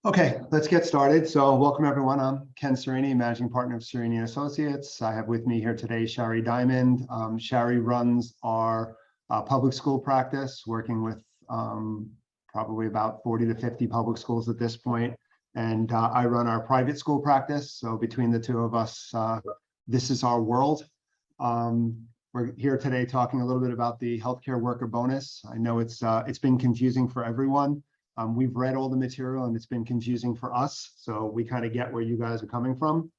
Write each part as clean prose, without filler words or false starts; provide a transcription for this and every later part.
Okay, let's get started. So welcome everyone. I'm Ken Cerini, Managing Partner of Cerini Associates. I have with me here today Shari Diamond. Shari runs our public school practice, working with probably about 40 to 50 public schools at this point. And I run our private school practice. So between the two of us, this is our world. We're here today talking a little bit about the healthcare worker bonus. I know it's been confusing for everyone. We've read all the material and it's been confusing for us. So we kind of get where you guys are coming from.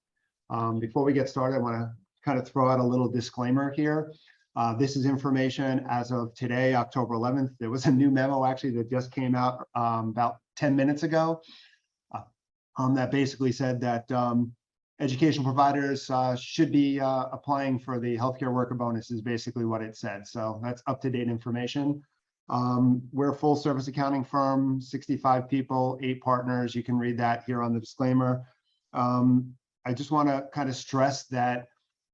Before we get started, I want to kind of throw out a little disclaimer here. This is information as of today, October 11th. There was a new memo actually that just came out about 10 minutes ago that basically said that education providers should be applying for the healthcare worker bonus is basically what it said. So that's up-to-date information. We're a full service accounting firm, 65 people, 8 partners. You can read that here on the disclaimer. I just want to kind of stress that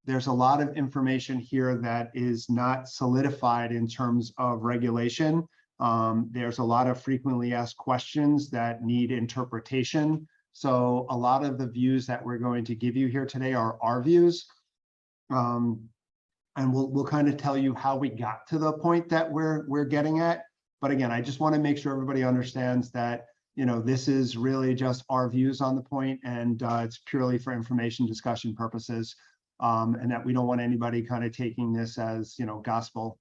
there's a lot of information here that is not solidified in terms of regulation. There's a lot of frequently asked questions that need interpretation. So a lot of the views that we're going to give you here today are our views. And we'll kind of tell you how we got to the point that we're getting at. But again, I just want to make sure everybody understands that, you know, this is really just our views on the point, and it's purely for information discussion purposes, and that we don't want anybody kind of taking this as, you know, gospel.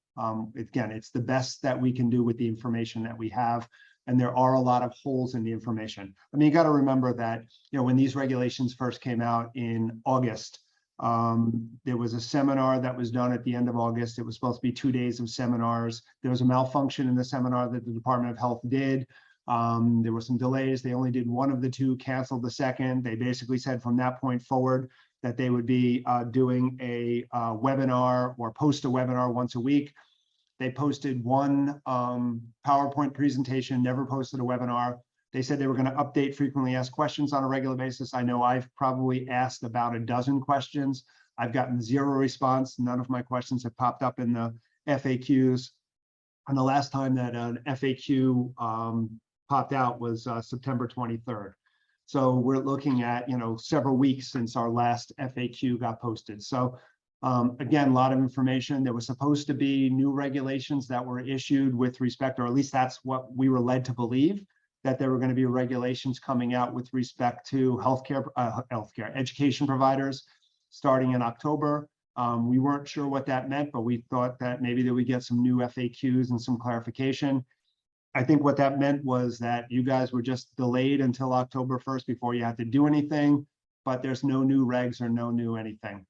Again, it's the best that we can do with the information that we have. And there are a lot of holes in the information. I mean, you got to remember that, you know, when these regulations first came out in August, there was a seminar that was done at the end of August. It was supposed to be 2 days of seminars. There was a malfunction in the seminar that the Department of Health did. There were some delays. They only did one of the two, canceled the second. They basically said from that point forward that they would be doing a webinar or post a webinar once a week. They posted one PowerPoint presentation, never posted a webinar. They said they were going to update frequently asked questions on a regular basis. I know I've probably asked about a dozen questions. I've gotten 0 response. None of my questions have popped up in the FAQs. And the last time that an FAQ popped out was September 23rd. So we're looking at, you know, several weeks since our last FAQ got posted. So again, a lot of information. There was supposed to be new regulations that were issued with respect, or at least that's what we were led to believe, that there were going to be regulations coming out with respect to healthcare education providers starting in October. We weren't sure what that meant, but we thought that maybe that we get some new FAQs and some clarification. I think what that meant was that you guys were just delayed until October 1st before you had to do anything, but there's no new regs or no new anything.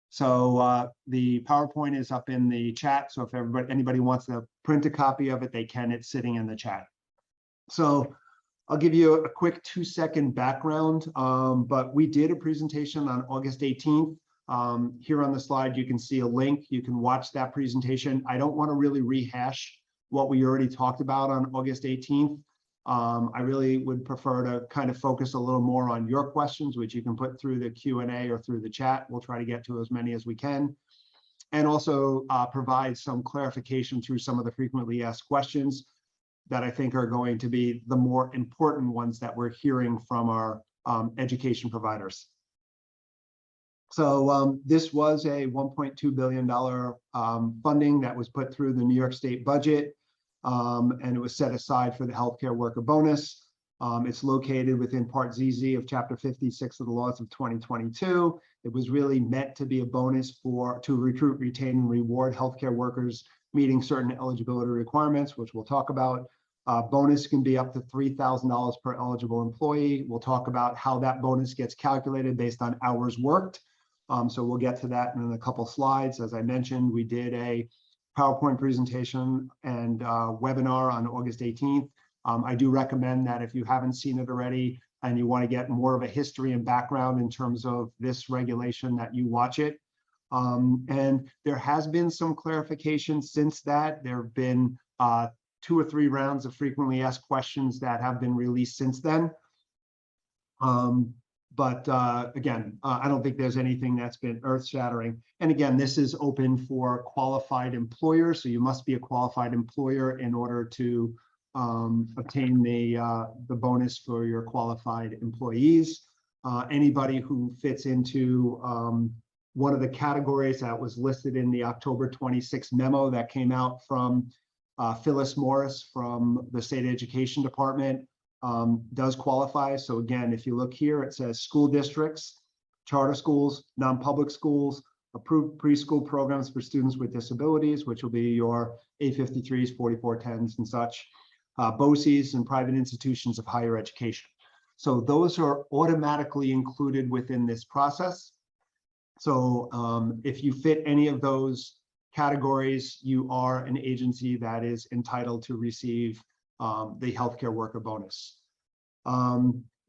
So the PowerPoint is up in the chat. So if anybody wants to print a copy of it, they can. It's sitting in the chat. So I'll give you a quick 2-second background, but we did a presentation on August 18th. Here on the slide, you can see a link. You can watch that presentation. I don't want to really rehash what we already talked about on August 18th. I really would prefer to kind of focus a little more on your questions, which you can put through the Q&A or through the chat. We'll try to get to as many as we can. And also provide some clarification through some of the frequently asked questions that I think are going to be the more important ones that we're hearing from our education providers. So this was a $1.2 billion funding that was put through the New York State budget, and it was set aside for the healthcare worker bonus. It's located within Part ZZ of Chapter 56 of the laws of 2022. It was really meant to be a bonus to recruit, retain, and reward healthcare workers meeting certain eligibility requirements, which we'll talk about. Bonus can be up to $3,000 per eligible employee. We'll talk about how that bonus gets calculated based on hours worked. So we'll get to that in a couple slides. As I mentioned, we did a PowerPoint presentation and webinar on August 18th. I do recommend that if you haven't seen it already and you want to get more of a history and background in terms of this regulation, that you watch it. And there has been some clarification since that. There have been 2 or 3 rounds of frequently asked questions that have been released since then. But again, I don't think there's anything that's been earth-shattering. And again, this is open for qualified employers, so you must be a qualified employer in order to obtain the bonus for your qualified employees. Anybody who fits into one of the categories that was listed in the October 26th memo that came out from Phyllis Morris from the State Education Department does qualify. So again, if you look here, it says school districts, charter schools, non-public schools, approved preschool programs for students with disabilities, which will be your 853s, 4410s and such, BOCES and private institutions of higher education. So those are automatically included within this process. So if you fit any of those categories, you are an agency that is entitled to receive the healthcare worker bonus.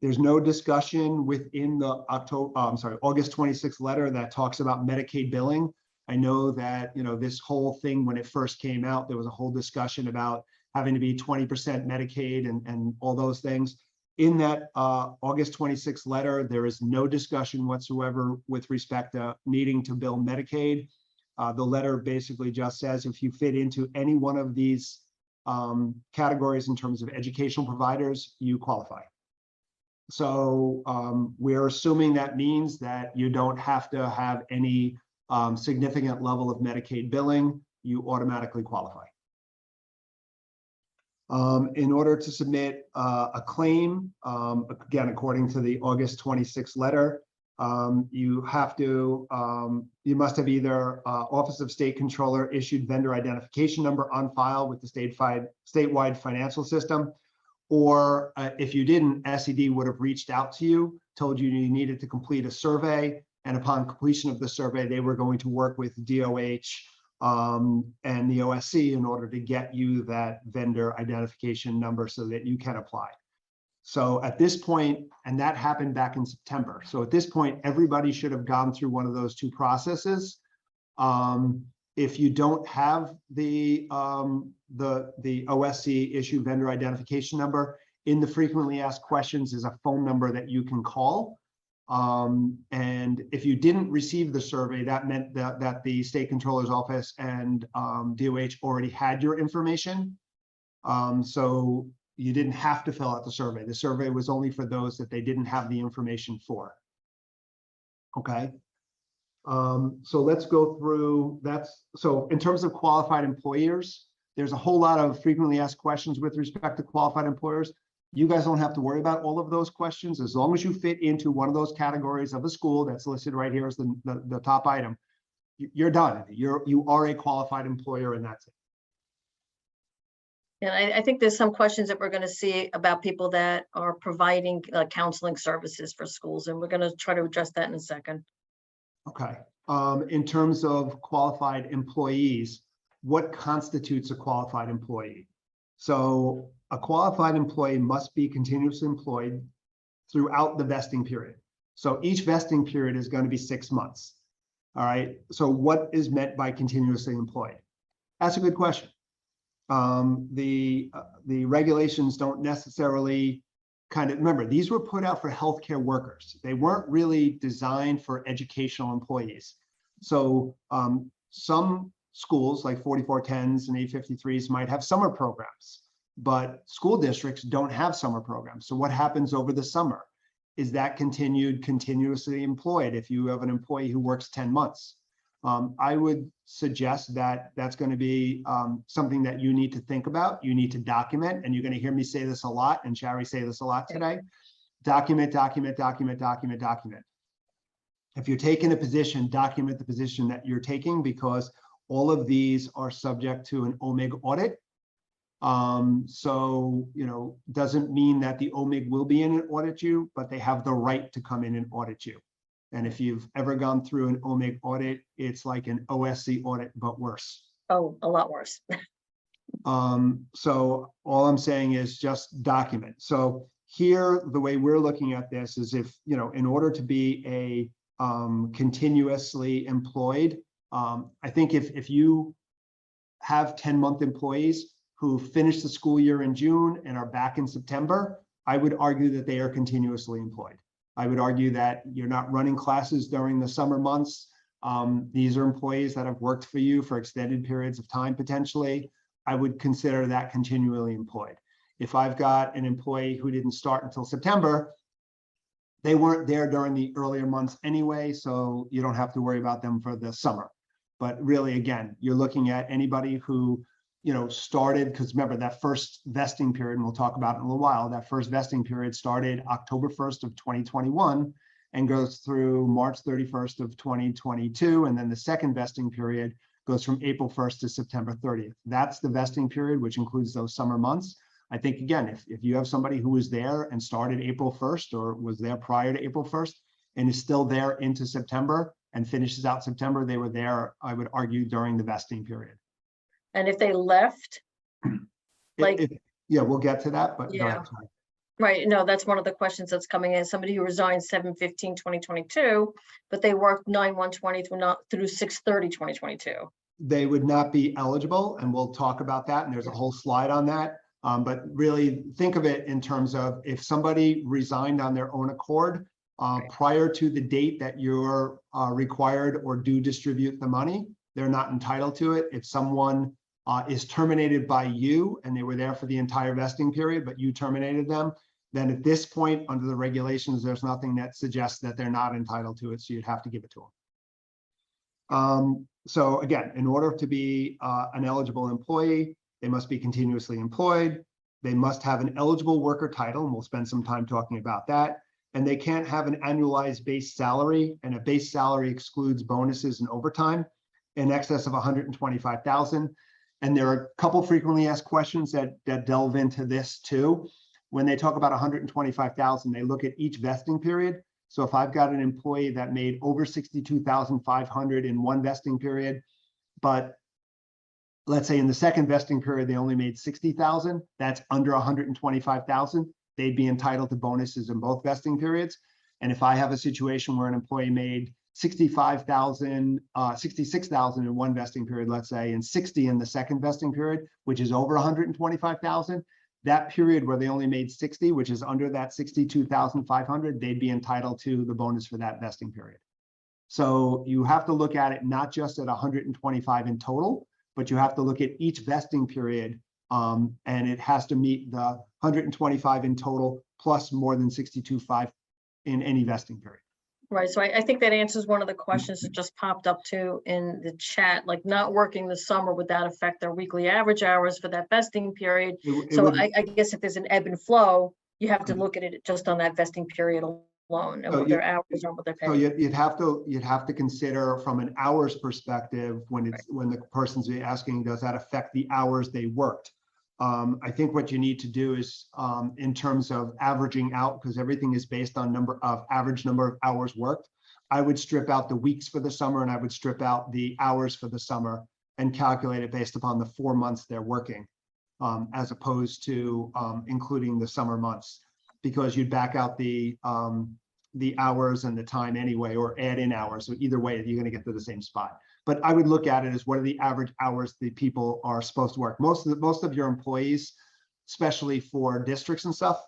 There's no discussion within the August 26th letter that talks about Medicaid billing. I know that, you know, this whole thing, when it first came out, there was a whole discussion about having to be 20% Medicaid and all those things. In that August 26th letter, there is no discussion whatsoever with respect to needing to bill Medicaid. The letter basically just says if you fit into any one of these categories in terms of educational providers, you qualify. So we're assuming that means that you don't have to have any significant level of Medicaid billing, you automatically qualify. In order to submit a claim, again, according to the August 26th letter, you have to, you must have either Office of State Controller issued vendor identification number on file with the statewide financial system, or if you didn't, SED would have reached out to you, told you you needed to complete a survey, and upon completion of the survey, they were going to work with DOH and the OSC in order to get you that vendor identification number so that you can apply. So at this point, and that happened back in September. So at this point, everybody should have gone through one of those two processes. If you don't have the OSC issue vendor identification number, in the frequently asked questions is a phone number that you can call. And if you didn't receive the survey, that meant that the state controller's office and DOH already had your information. So you didn't have to fill out the survey. The survey was only for those that they didn't have the information for. Okay. So let's go through so in terms of qualified employers, there's a whole lot of frequently asked questions with respect to qualified employers. You guys don't have to worry about all of those questions. As long as you fit into one of those categories of a school that's listed right here as the top item, you're done. You are a qualified employer, and that's it. And I think there's some questions that we're going to see about people that are providing counseling services for schools, and we're going to try to address that in a second. Okay. In terms of qualified employees, what constitutes a qualified employee? So a qualified employee must be continuously employed throughout the vesting period. So each vesting period is going to be 6 months. All right. So what is meant by continuously employed? That's a good question. The regulations don't necessarily remember, these were put out for healthcare workers. They weren't really designed for educational employees. So some schools like 4410s and 853s might have summer programs, but school districts don't have summer programs. So what happens over the summer? Is that continuously employed if you have an employee who works 10 months? I would suggest that that's going to be something that you need to think about. You need to document, and you're going to hear me say this a lot, and Shari say this a lot today. Document, document, document, document, document. If you're taking a position, document the position that you're taking, because all of these are subject to an OMIG audit. So, you know, doesn't mean that the OMIG will be in and audit you, but they have the right to come in and audit you. And if you've ever gone through an OMIG audit, it's like an OSC audit, but worse. Oh, a lot worse. So all I'm saying is just document. So here, the way we're looking at this is, if, you know, in order to be a continuously employed, I think if you have 10-month employees who finish the school year in June and are back in September, I would argue that they are continuously employed. I would argue that you're not running classes during the summer months. These are employees that have worked for you for extended periods of time, potentially. I would consider that continually employed. If I've got an employee who didn't start until September, they weren't there during the earlier months anyway, so you don't have to worry about them for the summer. But really, again, you're looking at anybody who, started, because remember that first vesting period, and we'll talk about it in a little while, that first vesting period started October 1st of 2021 and goes through March 31st of 2022. And then the second vesting period goes from April 1st to September 30th. That's the vesting period, which includes those summer months. I think, again, if you have somebody who was there and started April 1st or was there prior to April 1st and is still there into September and finishes out September, they were there, I would argue, during the vesting period. And if they left, yeah, we'll get to that, but go yeah. ahead, sorry. Right, no, that's one of the questions that's coming in. Somebody who resigned 7/15/2022, but they worked 9/1/20 through 6/30/2022. They would not be eligible, and we'll talk about that, and there's a whole slide on that. But really think of it in terms of if somebody resigned on their own accord prior to the date that you're required or do distribute the money, they're not entitled to it. If someone is terminated by you and they were there for the entire vesting period, but you terminated them, then at this point, under the regulations, there's nothing that suggests that they're not entitled to it, so you'd have to give it to them. So again, in order to be an eligible employee, they must be continuously employed. They must have an eligible worker title, and we'll spend some time talking about that. And they can't have an annualized base salary, and a base salary excludes bonuses and overtime in excess of $125,000. And there are a couple frequently asked questions that delve into this too. When they talk about $125,000, they look at each vesting period. So if I've got an employee that made over $62,500 in one vesting period, but let's say in the second vesting period, they only made $60,000, that's under $125,000, they'd be entitled to bonuses in both vesting periods. And if I have a situation where an employee made $66,000 in one vesting period, let's say, and 60 in the second vesting period, which is over 125,000, that period where they only made 60, which is under that 62,500, they'd be entitled to the bonus for that vesting period. So you have to look at it not just at 125 in total, but you have to look at each vesting period, and it has to meet the 125 in total plus more than 62.5 in any vesting period. Right, so I think that answers one of the questions that just popped up too in the chat, like not working the summer, would that affect their weekly average hours for that vesting period? I guess if there's an ebb and flow, you have to look at it just on that vesting period alone and what their hours are, what they're paid. So you'd have to consider from an hours perspective when the person's asking, does that affect the hours they worked? I think what you need to do is in terms of averaging out, because everything is based on average number of hours worked, I would strip out the weeks for the summer and I would strip out the hours for the summer and calculate it based upon the 4 months they're working, as opposed to including the summer months, because you'd back out the hours and the time anyway, or add in hours. So either way, you're going to get to the same spot. But I would look at it as what are the average hours the people are supposed to work. Most of your employees, especially for districts and stuff,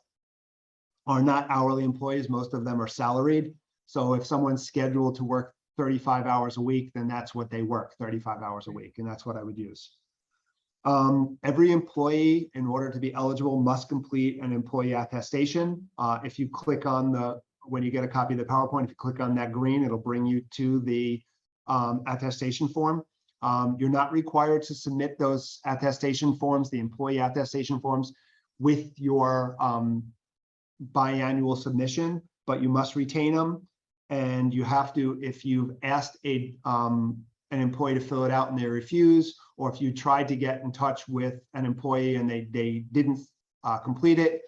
are not hourly employees. Most of them are salaried. So if someone's scheduled to work 35 hours a week, then that's what they work, 35 hours a week. And that's what I would use. Every employee, in order to be eligible, must complete an employee attestation. If you click on when you get a copy of the PowerPoint, if you click on that green, it'll bring you to the attestation form. You're not required to submit those attestation forms, the employee attestation forms, with your biannual submission, but you must retain them. And you have to, if you've asked an employee to fill it out and they refuse, or if you tried to get in touch with an employee and they didn't complete it,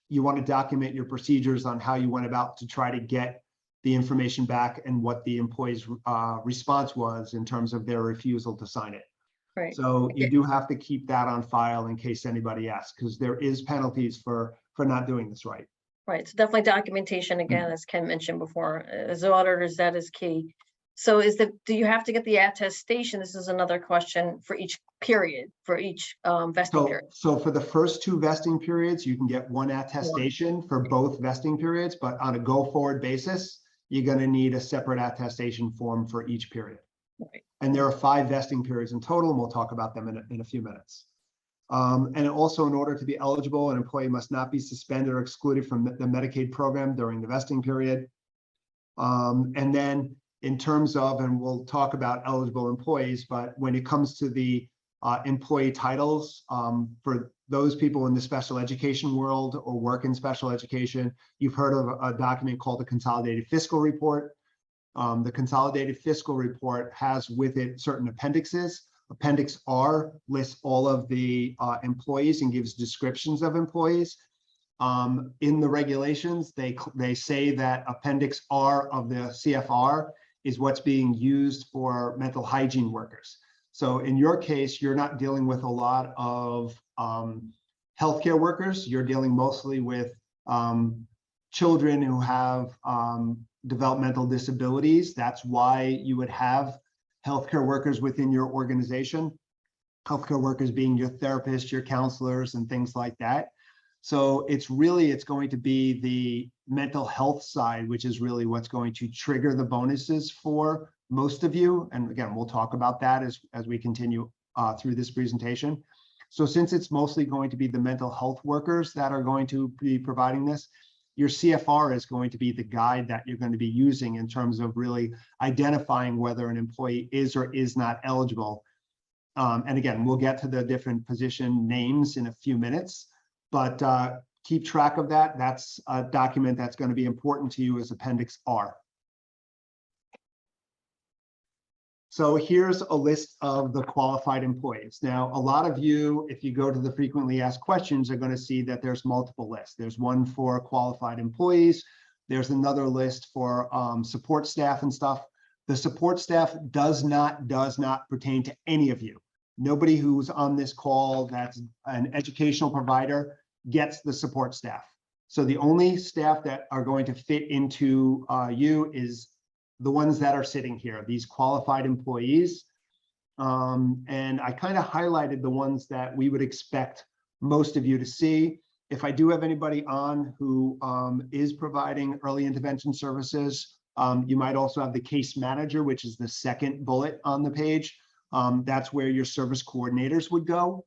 you want to document your procedures on how you went about to try to get the information back and what the employee's response was in terms of their refusal to sign it. Right. So you do have to keep that on file in case anybody asks, because there is penalties for not doing this right. Right. So definitely documentation, again, as Ken mentioned before, as auditors, that is key. So do you have to get the attestation? This is another question for each period, for each vesting period. So for the first 2 vesting periods, you can get one attestation for both vesting periods, but on a go-forward basis, you're going to need a separate attestation form for each period. Right. And there are 5 vesting periods in total, and we'll talk about them in a few minutes. And also, in order to be eligible, an employee must not be suspended or excluded from the Medicaid program during the vesting period. And then in terms of, and we'll talk about eligible employees, but when it comes to the employee titles, for those people in the special education world or work in special education, you've heard of a document called the Consolidated Fiscal Report. The Consolidated Fiscal Report has with it certain appendixes. Appendix R lists all of the employees and gives descriptions of employees. In the regulations, they say that Appendix R of the CFR is what's being used for mental hygiene workers. So in your case, you're not dealing with a lot of healthcare workers. You're dealing mostly with children who have developmental disabilities. That's why you would have healthcare workers within your organization. Healthcare workers being your therapists, your counselors, and things like that. So it's going to be the mental health side, which is really what's going to trigger the bonuses for most of you. And again, we'll talk about that as we continue through this presentation. So since it's mostly going to be the mental health workers that are going to be providing this, your CFR is going to be the guide that you're going to be using in terms of really identifying whether an employee is or is not eligible. And again, we'll get to the different position names in a few minutes. But keep track of that. That's a document that's going to be important to you as Appendix R. So here's a list of the qualified employees. Now, a lot of you, if you go to the frequently asked questions, are going to see that there's multiple lists. There's one for qualified employees. There's another list for support staff and stuff. The support staff does not pertain to any of you. Nobody who's on this call that's an educational provider gets the support staff. So the only staff that are going to fit into you is the ones that are sitting here, these qualified employees. And I kind of highlighted the ones that we would expect most of you to see. If I do have anybody on who is providing early intervention services, you might also have the case manager, which is the second bullet on the page. That's where your service coordinators would go.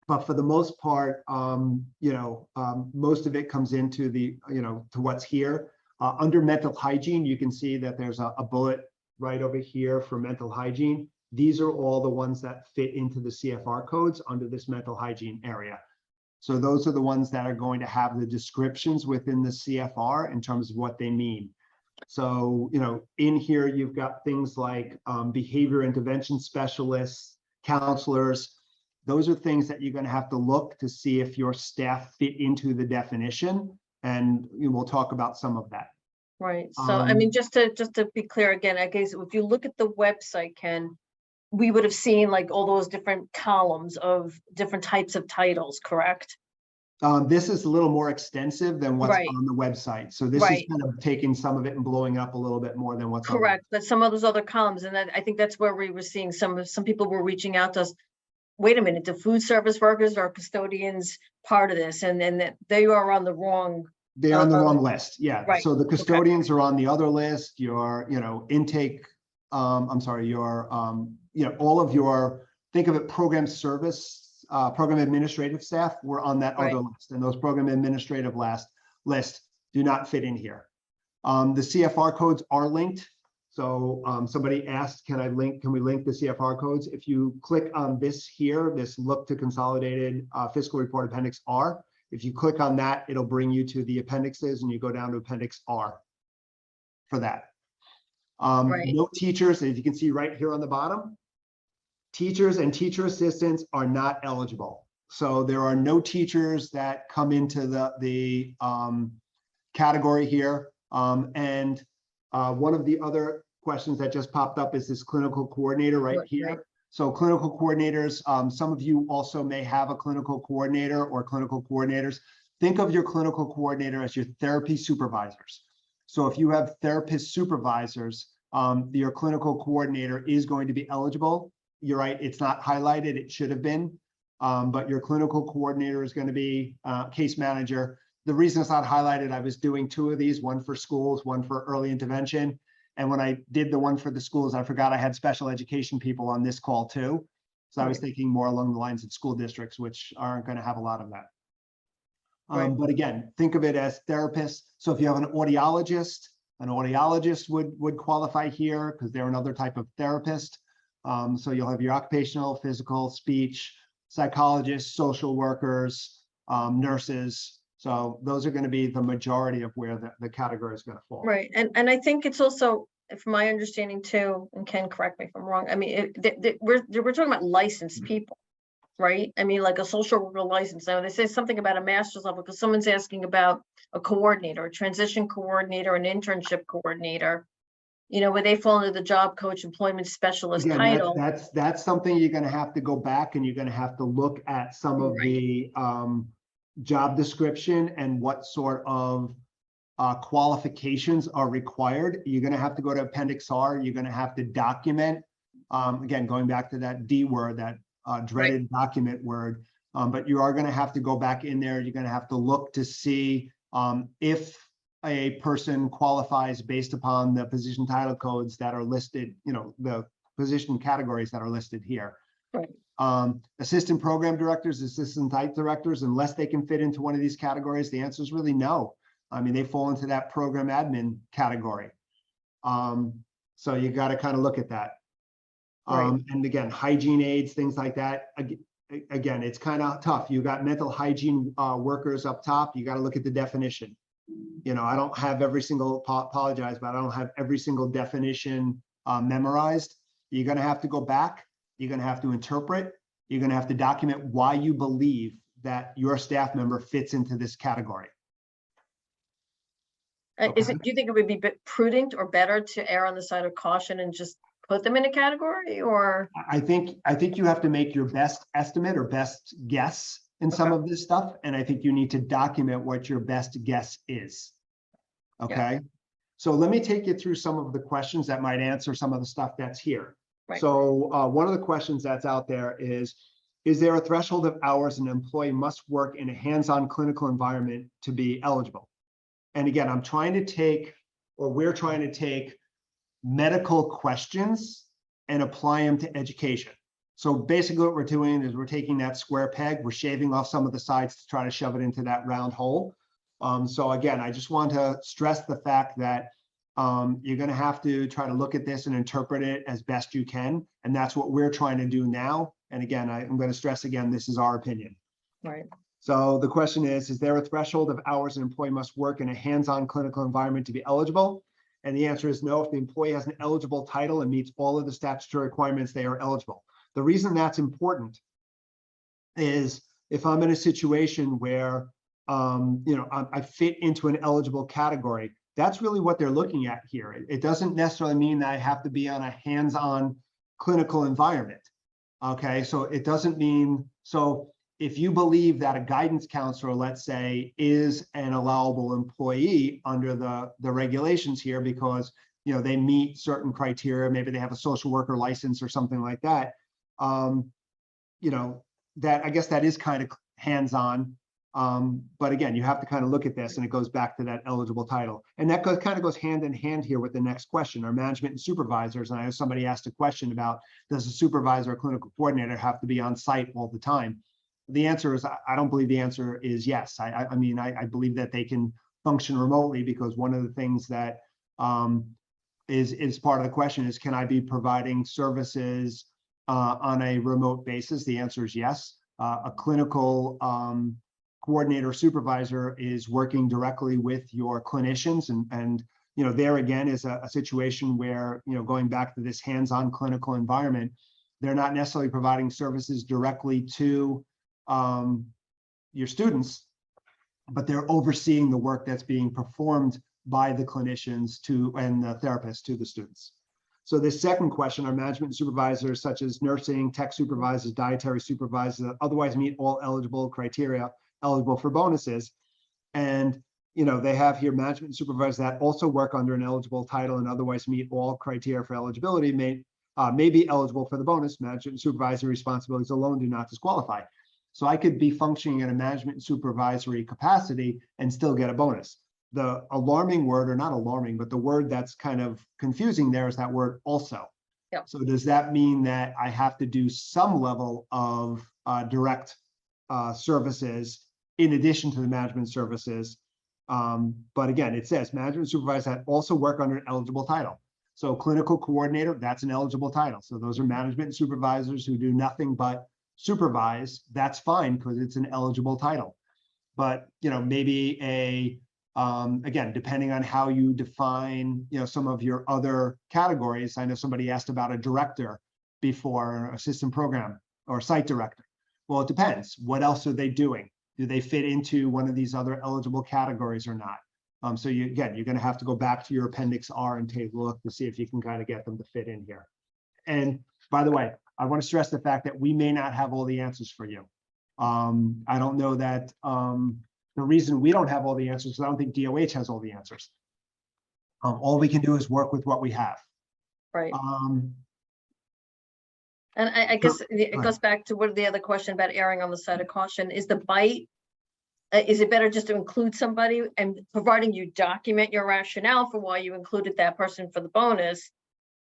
But for the most part, most of it comes into the, to what's here. Under mental hygiene, you can see that there's a bullet right over here for mental hygiene. These are all the ones that fit into the CFR codes under this mental hygiene area. So those are the ones that are going to have the descriptions within the CFR in terms of what they mean. So, in here, you've got things like behavior intervention specialists, counselors. Those are things that you're going to have to look to see if your staff fit into the definition. And we'll talk about some of that. Right. So, I mean, just to be clear again, I guess if you look at the website, Ken, we would have seen like all those different columns of different types of titles, correct? This is a little more extensive than what's Right. on the website. So this is kind of taking some of it and blowing up a little bit more than what's correct. But some of those other columns, and I think that's where we were seeing some people were reaching out to us. Wait a minute, the food service workers or custodians part of this, and then that they are on the wrong. They're on the wrong list. Yeah. Right. So the custodians are on the other list. Your, intake. I'm sorry. Your, all of your, think of it, program administrative staff were on that other list, and those program administrative list do not fit in here. The CFR codes are linked. So somebody asked, can we link the CFR codes? If you click on this here, this look to consolidated fiscal report Appendix R, if you click on that, it'll bring you to the appendixes and you go down to Appendix R for that. No teachers, as you can see right here on the bottom, teachers and teacher assistants are not eligible. So there are no teachers that come into the category here. And one of the other questions that just popped up is this clinical coordinator right here. Right. So clinical coordinators, some of you also may have a clinical coordinator or clinical coordinators. Think of your clinical coordinator as your therapy supervisors. So if you have therapist supervisors, your clinical coordinator is going to be eligible. You're right, it's not highlighted, it should have been, but your clinical coordinator is going to be case manager. The reason it's not highlighted, I was doing two of these, one for schools, one for early intervention. And when I did the one for the schools, I forgot I had special education people on this call too. So I was thinking more along the lines of school districts, which aren't going to have a lot of that. Right. But again, think of it as therapists. So if you have an audiologist would qualify here because they're another type of therapist. So you'll have your occupational, physical, speech, psychologists, social workers, nurses. So those are going to be the majority of where the category is going to fall. Right. And I think it's also, from my understanding too, and Ken, correct me if I'm wrong, I mean, we're talking about licensed people, right? I mean, like a social worker license. Now, they say something about a master's level because someone's asking about a coordinator, a transition coordinator, an internship coordinator, you know, where they fall under the job coach, employment specialist Again, title. that's something you're going to have to go back and you're going to have to look at some of the job description and what sort of qualifications are required. You're going to have to go to Appendix R. You're going to have to document. Again, going back to that D word, that dreaded document word. But you are going to have to go back in there. You're going to have to look to see if a person qualifies based upon the position title codes that are listed, you know, the position categories that are listed here. Right. Assistant program directors, assistant type directors, unless they can fit into one of these categories, the answer is really no. I mean, they fall into that program admin category. So you got to kind of look at that. And again, hygiene aides, things like that. Again, it's kind of tough. You got mental hygiene workers up top. You got to look at the definition. You know, I don't have every single, apologize, but I don't have every single definition memorized. You're going to have to go back. You're going to have to interpret. You're going to have to document why you believe that your staff member fits into this category. Do you think it would be prudent or better to err on the side of caution and just put them in a category? Or I think you have to make your best estimate or best guess in some of this stuff. And I think you need to document what your best guess is. Okay. So let me take you through some of the questions that might answer some of the stuff that's here. So one of the questions that's out there is there a threshold of hours an employee must work in a hands-on clinical environment to be eligible? And again, we're trying to take medical questions and apply them to education. So basically what we're doing is we're taking that square peg, we're shaving off some of the sides to try to shove it into that round hole. So again, I just want to stress the fact that you're going to have to try to look at this and interpret it as best you can. And that's what we're trying to do now. And again, I'm going to stress again, this is our opinion. right. So the question is there a threshold of hours an employee must work in a hands-on clinical environment to be eligible? And the answer is no. If the employee has an eligible title and meets all of the statutory requirements, they are eligible. The reason that's important is if I'm in a situation where you know, I fit into an eligible category, that's really what they're looking at here. It doesn't necessarily mean that I have to be on a hands-on clinical environment. Okay, so it doesn't mean, so if you believe that a guidance counselor, let's say, is an allowable employee under the regulations here because, you know, they meet certain criteria, maybe they have a social worker license or something like that, you know, that I guess that is kind of hands-on. But again, you have to kind of look at this, and it goes back to that eligible title. And that kind of goes hand in hand here with the next question, our management and supervisors. And I know somebody asked a question about, does a supervisor or clinical coordinator have to be on site all the time? The answer is, I don't believe the answer is yes. I mean, I believe that they can function remotely, because one of the things that is part of the question is, can I be providing services on a remote basis? The answer is yes. A clinical coordinator or supervisor is working directly with your clinicians, and you know, there again is a situation where, you know, going back to this hands-on clinical environment, they're not necessarily providing services directly to your students, but they're overseeing the work that's being performed by the clinicians and the therapists to the students. So this second question, are management supervisors such as nursing, tech supervisors, dietary supervisors that otherwise meet all eligible criteria eligible for bonuses? And you know, they have here management supervisors that also work under an eligible title and otherwise meet all criteria for eligibility may be eligible for the bonus. Management supervisory responsibilities alone do not disqualify. So I could be functioning in a management supervisory capacity and still get a bonus. The alarming word, or not alarming, but the word that's kind of confusing there is that word also. Yep. So does that mean that I have to do some level of direct services in addition to the management services? But again, it says management supervisors that also work under an eligible title. So clinical coordinator, that's an eligible title. So those are management supervisors who do nothing but supervise. That's fine because it's an eligible title. But, you know, maybe again, depending on how you define, you know, some of your other categories. I know somebody asked about a director before, assistant program or site director. Well, it depends. What else are they doing? Do they fit into one of these other eligible categories or not? So you're going to have to go back to your Appendix R and take a look to see if you can kind of get them to fit in here. And by the way, I want to stress the fact that we may not have all the answers for you. I don't know that the reason we don't have all the answers is I don't think DOH has all the answers. All we can do is work with what we have. Right. And I guess it goes back to what the other question about erring on the side of caution is the bite. Is it better just to include somebody and providing you document your rationale for why you included that person for the bonus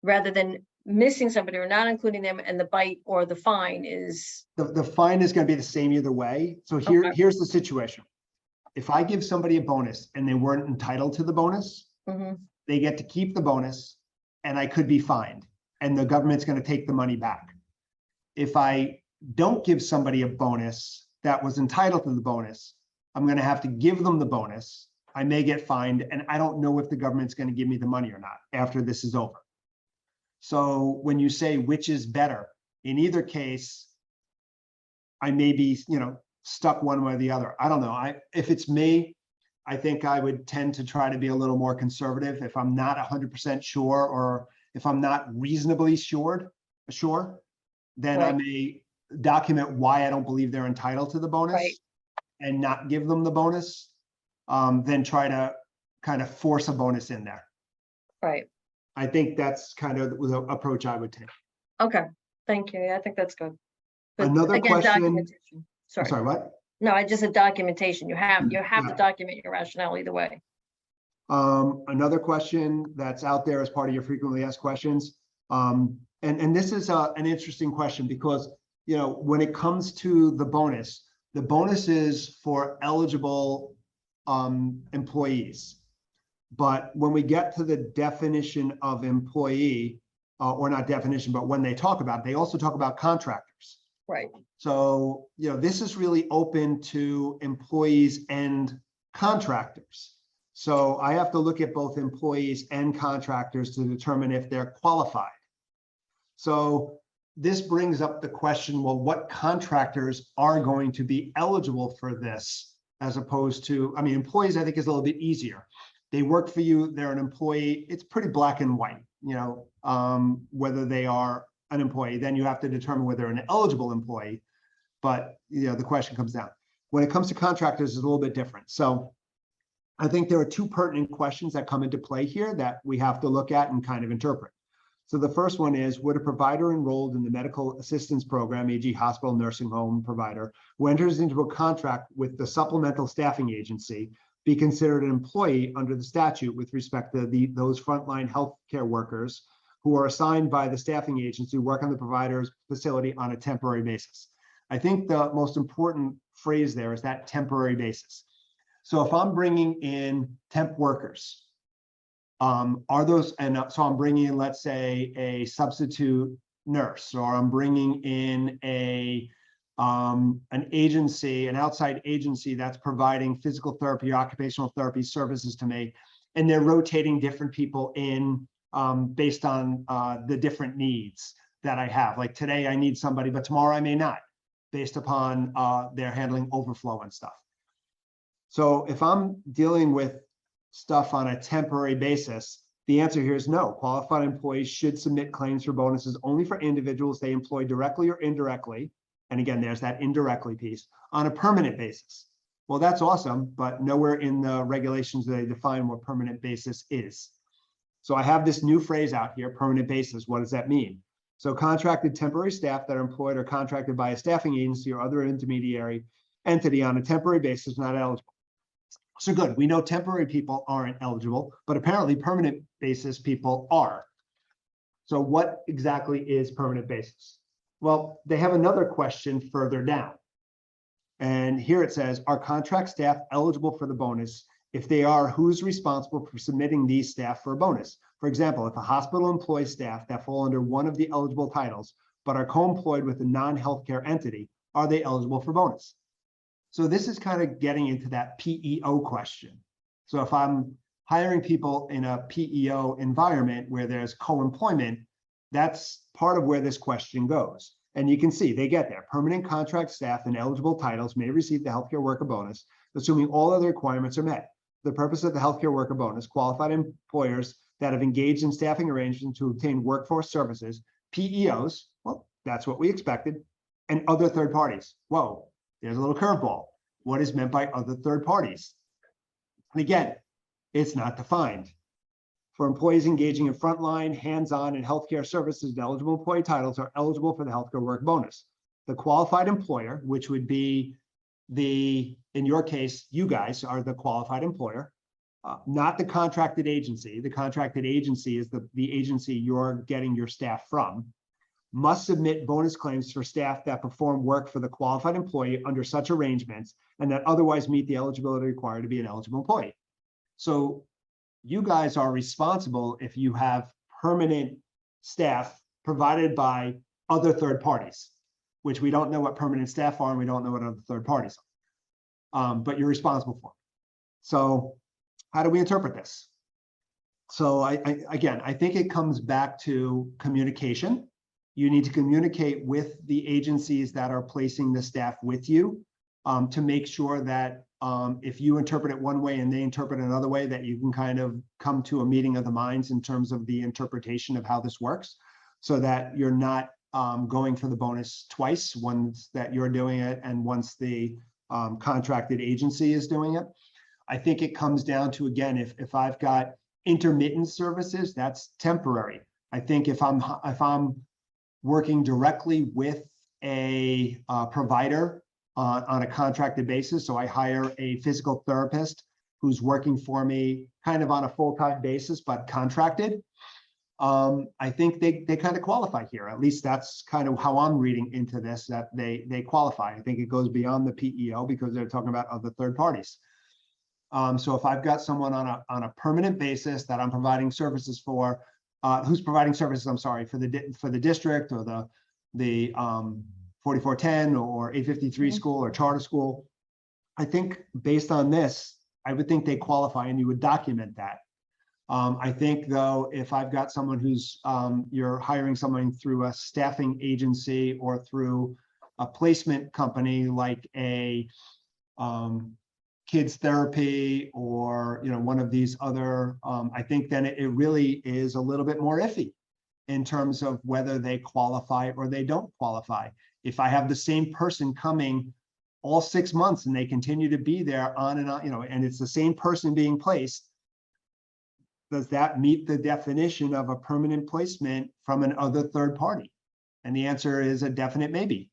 rather than missing somebody or not including them, and the bite or the fine is the fine is going to be the same either way. So here's the situation. If I give somebody a bonus and they weren't entitled to the bonus, they get to keep the bonus and I could be fined and the government's going to take the money back. If I don't give somebody a bonus that was entitled to the bonus, I'm going to have to give them the bonus. I may get fined and I don't know if the government's going to give me the money or not after this is over. So when you say which is better, in either case, I may be, you know, stuck one way or the other. I don't know. If it's me, I think I would tend to try to be a little more conservative. If I'm not 100% sure, or if I'm not reasonably sure, then I may document why I don't believe they're entitled to the bonus and not give them the bonus, then try to kind of force a bonus in there. Right. I think that's kind of the approach I would take. Okay, thank you. Yeah, I think that's good. But Another again, question. documentation. Sorry, what? No, I just said documentation. You have to document your rationale either way. Another question that's out there as part of your frequently asked questions. And this is an interesting question because, you know, when it comes to the bonus is for eligible employees. But when we get to the definition of employee, or not definition, but when they talk about it, they also talk about contractors. Right. So, you know, this is really open to employees and contractors. So I have to look at both employees and contractors to determine if they're qualified. So this brings up the question, well, what contractors are going to be eligible for this as opposed to, I mean, employees, I think is a little bit easier. They work for you, they're an employee. It's pretty black and white, you know, whether they are an employee, then you have to determine whether they're an eligible employee. But, you know, the question comes down. When it comes to contractors, it's a little bit different. So I think there are two pertinent questions that come into play here that we have to look at and kind of interpret. So the first one is, would a provider enrolled in the medical assistance program, e.g. hospital, nursing home provider, who enters into a contract with the supplemental staffing agency, be considered an employee under the statute with respect to those frontline healthcare workers who are assigned by the staffing agency to work on the provider's facility on a temporary basis? I think the most important phrase there is that temporary basis. So if I'm bringing in temp workers, are those, and so I'm bringing in, let's say, a substitute nurse, or I'm bringing in an agency, an outside agency that's providing physical therapy, occupational therapy services to me, and they're rotating different people in based on the different needs that I have. Like today I need somebody, but tomorrow I may not, based upon their handling overflow and stuff. So if I'm dealing with stuff on a temporary basis, the answer here is no. Qualified employees should submit claims for bonuses only for individuals they employ directly or indirectly. And again, there's that indirectly piece on a permanent basis. Well, that's awesome, but nowhere in the regulations do they define what permanent basis is. So I have this new phrase out here, permanent basis. What does that mean? So contracted temporary staff that are employed or contracted by a staffing agency or other intermediary entity on a temporary basis not eligible. So good, we know temporary people aren't eligible, but apparently permanent basis people are. So what exactly is permanent basis? Well, they have another question further down. And here it says, are contract staff eligible for the bonus? If they are, who's responsible for submitting these staff for a bonus? For example, if a hospital employs staff that fall under one of the eligible titles, but are co-employed with a non-healthcare entity, are they eligible for bonus? So this is kind of getting into that PEO question. So if I'm hiring people in a PEO environment where there's co-employment, that's part of where this question goes. And you can see they get there. Permanent contract staff and eligible titles may receive the healthcare worker bonus, assuming all other requirements are met. For the purpose of the healthcare worker bonus, qualified employers that have engaged in staffing arrangements to obtain workforce services, PEOs, well, that's what we expected, and other third parties. Whoa, there's a little curveball. What is meant by other third parties? And again, it's not defined. For employees engaging in frontline, hands-on, and healthcare services, the eligible employee titles are eligible for the healthcare work bonus. The qualified employer, which would be in your case, you guys are the qualified employer, not the contracted agency. The contracted agency is the agency you're getting your staff from, must submit bonus claims for staff that perform work for the qualified employee under such arrangements and that otherwise meet the eligibility required to be an eligible employee. So you guys are responsible if you have permanent staff provided by other third parties, which we don't know what permanent staff are and we don't know what other third parties are, but you're responsible for. So how do we interpret this? So again, I think it comes back to communication. You need to communicate with the agencies that are placing the staff with you to make sure that if you interpret it one way and they interpret it another way, that you can kind of come to a meeting of the minds in terms of the interpretation of how this works, so that you're not going for the bonus twice, once that you're doing it and once the contracted agency is doing it. I think it comes down to, again, if I've got intermittent services, that's temporary. I think if I'm working directly with a provider on a contracted basis, so I hire a physical therapist who's working for me kind of on a full-time basis, but contracted, I think they kind of qualify here. At least that's kind of how I'm reading into this, that they qualify. I think it goes beyond the PEO because they're talking about other third parties. So if I've got someone on a permanent basis that I'm providing services for, who's providing services, I'm sorry, for the district or the 4410 or 853 school or charter school, I think based on this, I would think they qualify and you would document that. I think though, if I've got someone who's, you're hiring someone through a staffing agency or through a placement company like a kids therapy or, one of these other, I think then it really is a little bit more iffy in terms of whether they qualify or they don't qualify. If I have the same person coming all 6 months and they continue to be there on and on, and it's the same person being placed, does that meet the definition of a permanent placement from an other third party? And the answer is a definite maybe.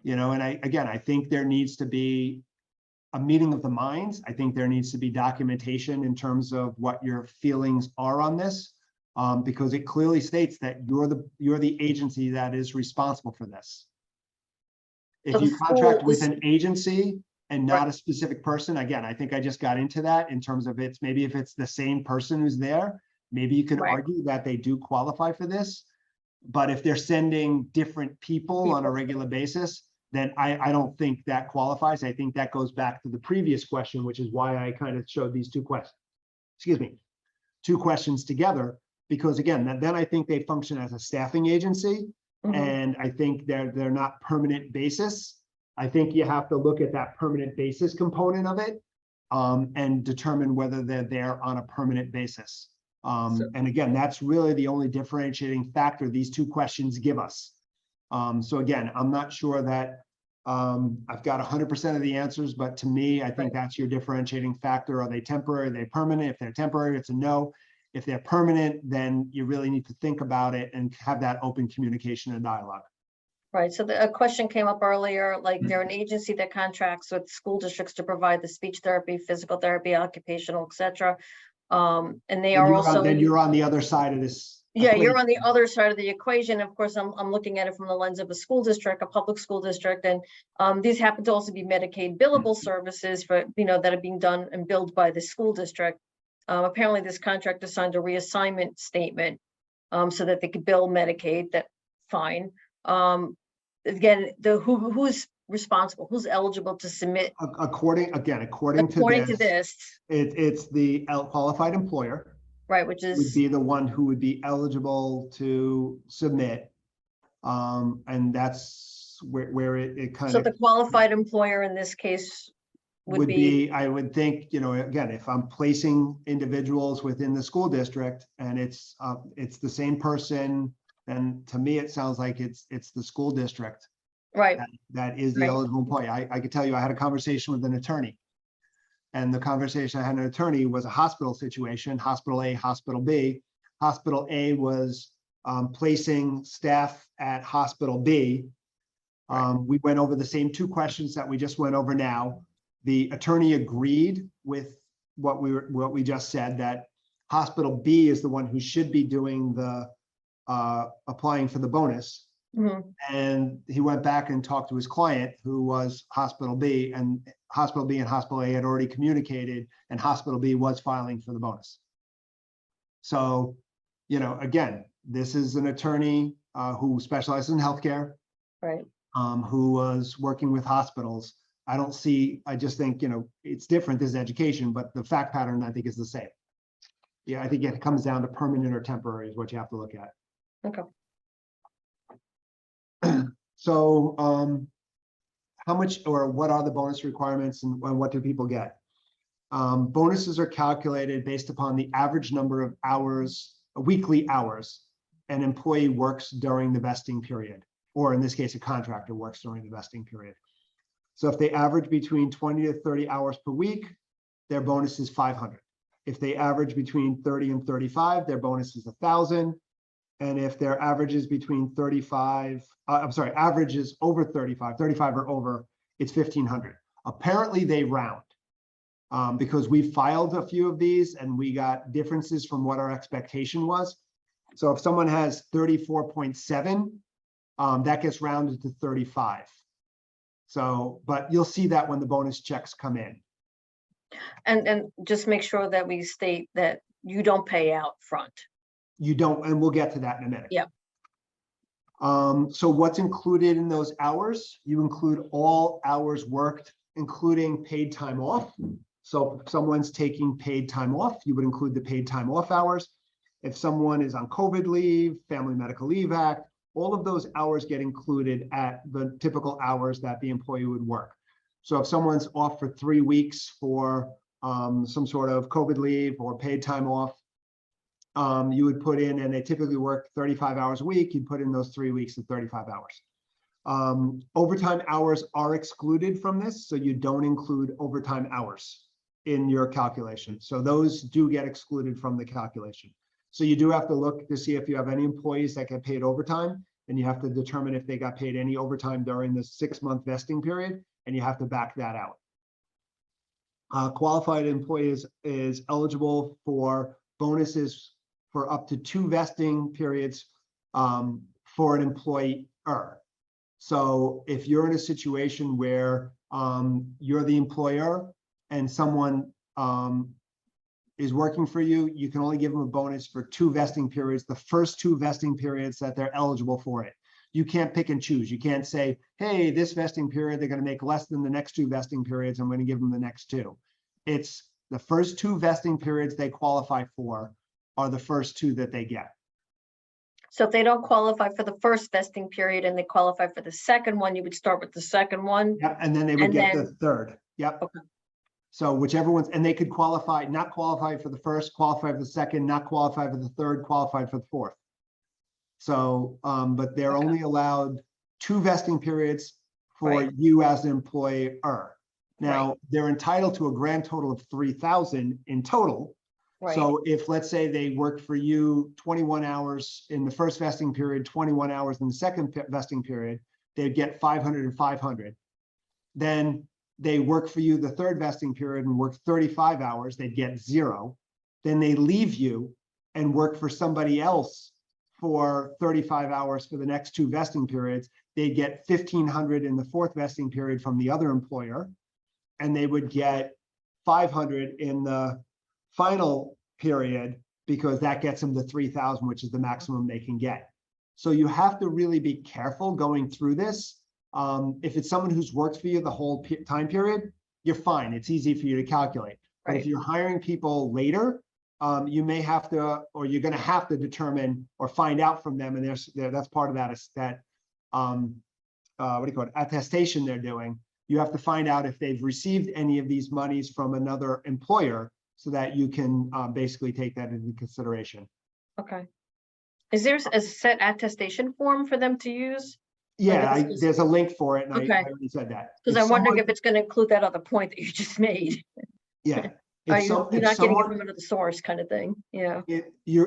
And I think there needs to be a meeting of the minds. I think there needs to be documentation in terms of what your feelings are on this, because it clearly states that you're the agency that is responsible for this. If you contract with an agency and not a specific person, again, I think I just got into that in terms of maybe if it's the same person who's there, maybe you could argue that they do qualify for this. But if they're sending different people on a regular basis, then I don't think that qualifies. I think that goes back to the previous question, which is why I kind of showed these two questions together, because again, then I think they function as a staffing agency. And I think they're not permanent basis. I think you have to look at that permanent basis component of it and determine whether they're there on a permanent basis. And again, that's really the only differentiating factor these two questions give us. So again, I'm not sure that I've got 100% of the answers, but to me, I think that's your differentiating factor. Are they temporary? Are they permanent? If they're temporary, it's a no. If they're permanent, then you really need to think about it and have that open communication and dialogue. Right. So a question came up earlier, like they're an agency that contracts with school districts to provide the speech therapy, physical therapy, occupational, etc. And they are also. Then you're on the other side of this. Yeah, you're on the other side of the equation. Of course, I'm looking at it from the lens of a school district, a public school district, and these happen to also be Medicaid billable services for, that are being done and billed by the school district. Apparently, this contractor signed a reassignment statement so that they could bill Medicaid. That fine. Again, who's responsible? Who's eligible to submit? According to this, it's the qualified employer. Right, which Would is be the one who would be eligible to submit. And that's where it kind so of. the qualified employer in this case would be, I would think, again, if I'm placing individuals within the school district and it's the same person, then to me, it sounds like it's the school district. right. That is the eligible employee. I could tell you, I had a conversation with an attorney. And the conversation I had with an attorney was a hospital situation, hospital A, hospital B. Hospital A was placing staff at hospital B. We went over the same two questions that we just went over now. The attorney agreed with what we just said, that hospital B is the one who should be doing the applying for the bonus. Mhm. And he went back and talked to his client, who was hospital B, and hospital B and hospital A had already communicated, and hospital B was filing for the bonus. So, again, this is an attorney who specializes in healthcare, Right. Who was working with hospitals. I just think, it's different. This is education, but the fact pattern, I think, is the same. Yeah, I think it comes down to permanent or temporary is what you have to look at. Okay. So how much or what are the bonus requirements and what do people get? Bonuses are calculated based upon the average number of hours, weekly hours, an employee works during the vesting period, or in this case, a contractor works during the vesting period. So if they average between 20 to 30 hours per week, their bonus is 500. If they average between 30 and 35, their bonus is 1,000. And if their average is between 35, average is over 35 or over, it's 1,500. Apparently they round because we filed a few of these and we got differences from what our expectation was. So if someone has 34.7, that gets rounded to 35. So, but you'll see that when the bonus checks come in. And just make sure that we state that you don't pay out front. You don't, and we'll get to that in a minute. Yeah. So what's included in those hours? You include all hours worked, including paid time off. So if someone's taking paid time off, you would include the paid time off hours. If someone is on COVID leave, Family Medical Leave Act, all of those hours get included at the typical hours that the employee would work. So if someone's off for 3 weeks for some sort of COVID leave or paid time off, you would put in, and they typically work 35 hours a week, you'd put in those 3 weeks of 35 hours. Overtime hours are excluded from this, so you don't include overtime hours in your calculation. So those do get excluded from the calculation. So you do have to look to see if you have any employees that get paid overtime, and you have to determine if they got paid any overtime during the 6-month vesting period, and you have to back that out. Qualified employees is eligible for bonuses for up to 2 vesting periods for an employer. So if you're in a situation where you're the employer and someone is working for you, you can only give them a bonus for 2 vesting periods, the first 2 vesting periods that they're eligible for it. You can't pick and choose. You can't say, hey, this vesting period, they're going to make less than the next 2 vesting periods, I'm going to give them the next 2. It's the first 2 vesting periods they qualify for are the first 2 that they get. So if they don't qualify for the first vesting period and they qualify for the second one, you would start with the second one. Yeah, and then they would get the third. Yep. Okay. So whichever ones, and they could qualify, not qualify for the first, qualify for the second, not qualify for the third, qualify for the fourth. So, but they're only allowed 2 vesting periods for you as an employer. Now, they're entitled to a grand total of 3,000 in total. So if, let's say, they work for you 21 hours in the first vesting period, 21 hours in the second vesting period, they'd get 500 and 500. Then they work for you the third vesting period and work 35 hours, they'd get 0. Then they leave you and work for somebody else for 35 hours for the next 2 vesting periods, they get 1,500 in the 4th vesting period from the other employer, and they would get 500 in the final period, because that gets them to 3,000, which is the maximum they can get. So you have to really be careful going through this. If it's someone who's worked for you the whole time period, you're fine. It's easy for you to calculate. But if you're hiring people later, you may have to, or you're going to have to determine or find out from them, and that's part of that is that what do you call it, attestation they're doing. You have to find out if they've received any of these monies from another employer, so that you can basically take that into consideration. Okay. Is there a set attestation form for them to use? Yeah, there's a link for it, and Okay. I already said that. Because I'm wondering if it's going to include that other point that you just made. Yeah. You're not getting it from another source kind of thing. Yeah.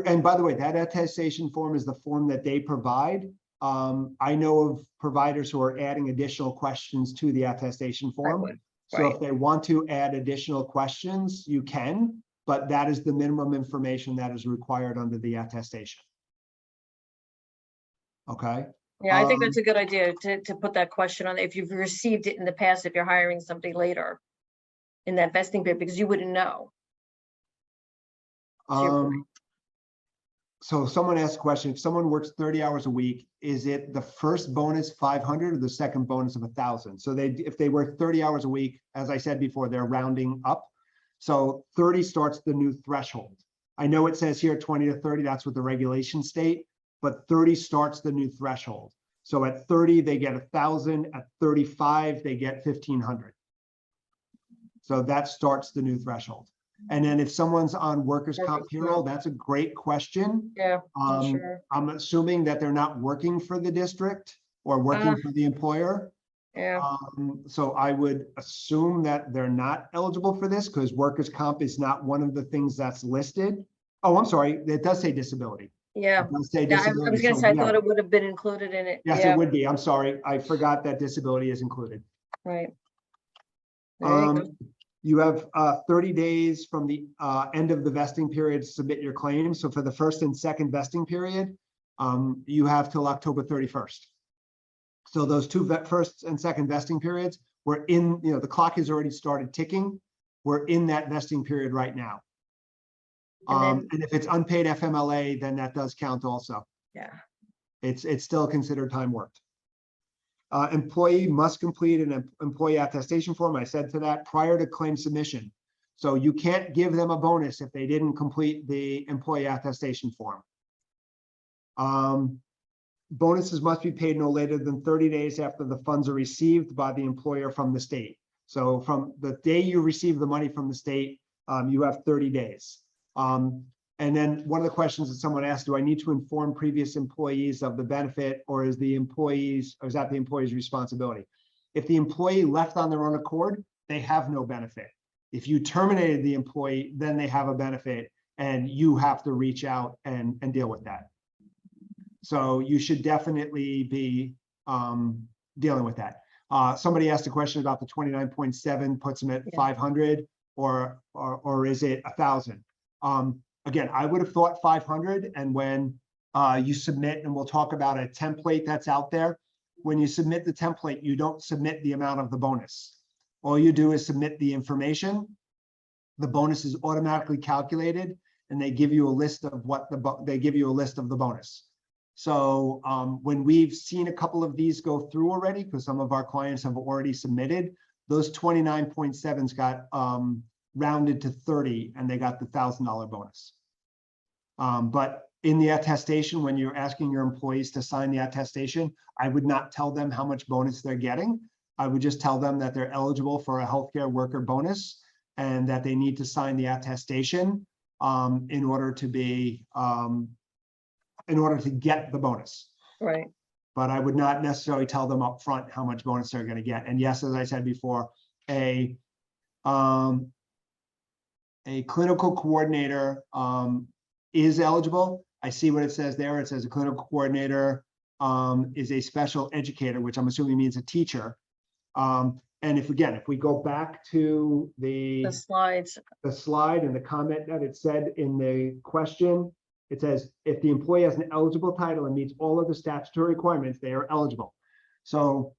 And by the way, that attestation form is the form that they provide. I know of providers who are adding additional questions to the attestation form. So if they want to add additional questions, you can, but that is the minimum information that is required under the attestation. Okay. Yeah, I think that's a good idea to put that question on if you've received it in the past, if you're hiring somebody later in that vesting period, because you wouldn't know. So someone asked a question, if someone works 30 hours a week, is it the first bonus 500 or the second bonus of 1,000? So if they work 30 hours a week, as I said before, they're rounding up. So 30 starts the new threshold. I know it says here 20 to 30, that's what the regulations state, but 30 starts the new threshold. So at 30, they get 1,000. At 35, they get 1,500. So that starts the new threshold. And then if someone's on workers' comp payroll, that's a great question. Yeah, sure. I'm assuming that they're not working for the district or working for the employer. Yeah. So I would assume that they're not eligible for this, because workers' comp is not one of the things that's listed. Oh, I'm sorry. It does say disability. Yeah. It does say Yeah, disability. I was going to say, I thought it would have been included in it. Yes, it would be. I'm sorry. I forgot that disability is included. Right. You have 30 days from the end of the vesting period to submit your claim. So for the first and second vesting period, you have till October 31st. So those two first and second vesting periods, we're in, the clock has already started ticking. We're in that vesting period right now. And if it's unpaid FMLA, then that does count also. Yeah. It's still considered time worked. Employee must complete an employee attestation form. I said to that prior to claim submission. So you can't give them a bonus if they didn't complete the employee attestation form. Bonuses must be paid no later than 30 days after the funds are received by the employer from the state. So from the day you receive the money from the state, you have 30 days. And then one of the questions that someone asked, do I need to inform previous employees of the benefit, or is that the employee's responsibility? If the employee left on their own accord, they have no benefit. If you terminated the employee, then they have a benefit, and you have to reach out and deal with that. So you should definitely be dealing with that. Somebody asked a question about the 29.7 puts them at 500, or is it 1,000? Again, I would have thought 500, and when you submit, and we'll talk about a template that's out there, when you submit the template, you don't submit the amount of the bonus. All you do is submit the information. The bonus is automatically calculated, and they give you a list of the bonus. So when we've seen a couple of these go through already, because some of our clients have already submitted, those 29.7s got rounded to 30, and they got the $1,000 bonus. But in the attestation, when you're asking your employees to sign the attestation, I would not tell them how much bonus they're getting. I would just tell them that they're eligible for a healthcare worker bonus, and that they need to sign the attestation in order to get the bonus. Right. But I would not necessarily tell them up front how much bonus they're going to get. And yes, as I said before, a clinical coordinator is eligible. I see what it says there. It says a clinical coordinator is a special educator, which I'm assuming means a teacher. And if we go back to the slide and the comment that it said in the question, It says, if the employee has an eligible title and meets all of the statutory requirements, they are eligible. So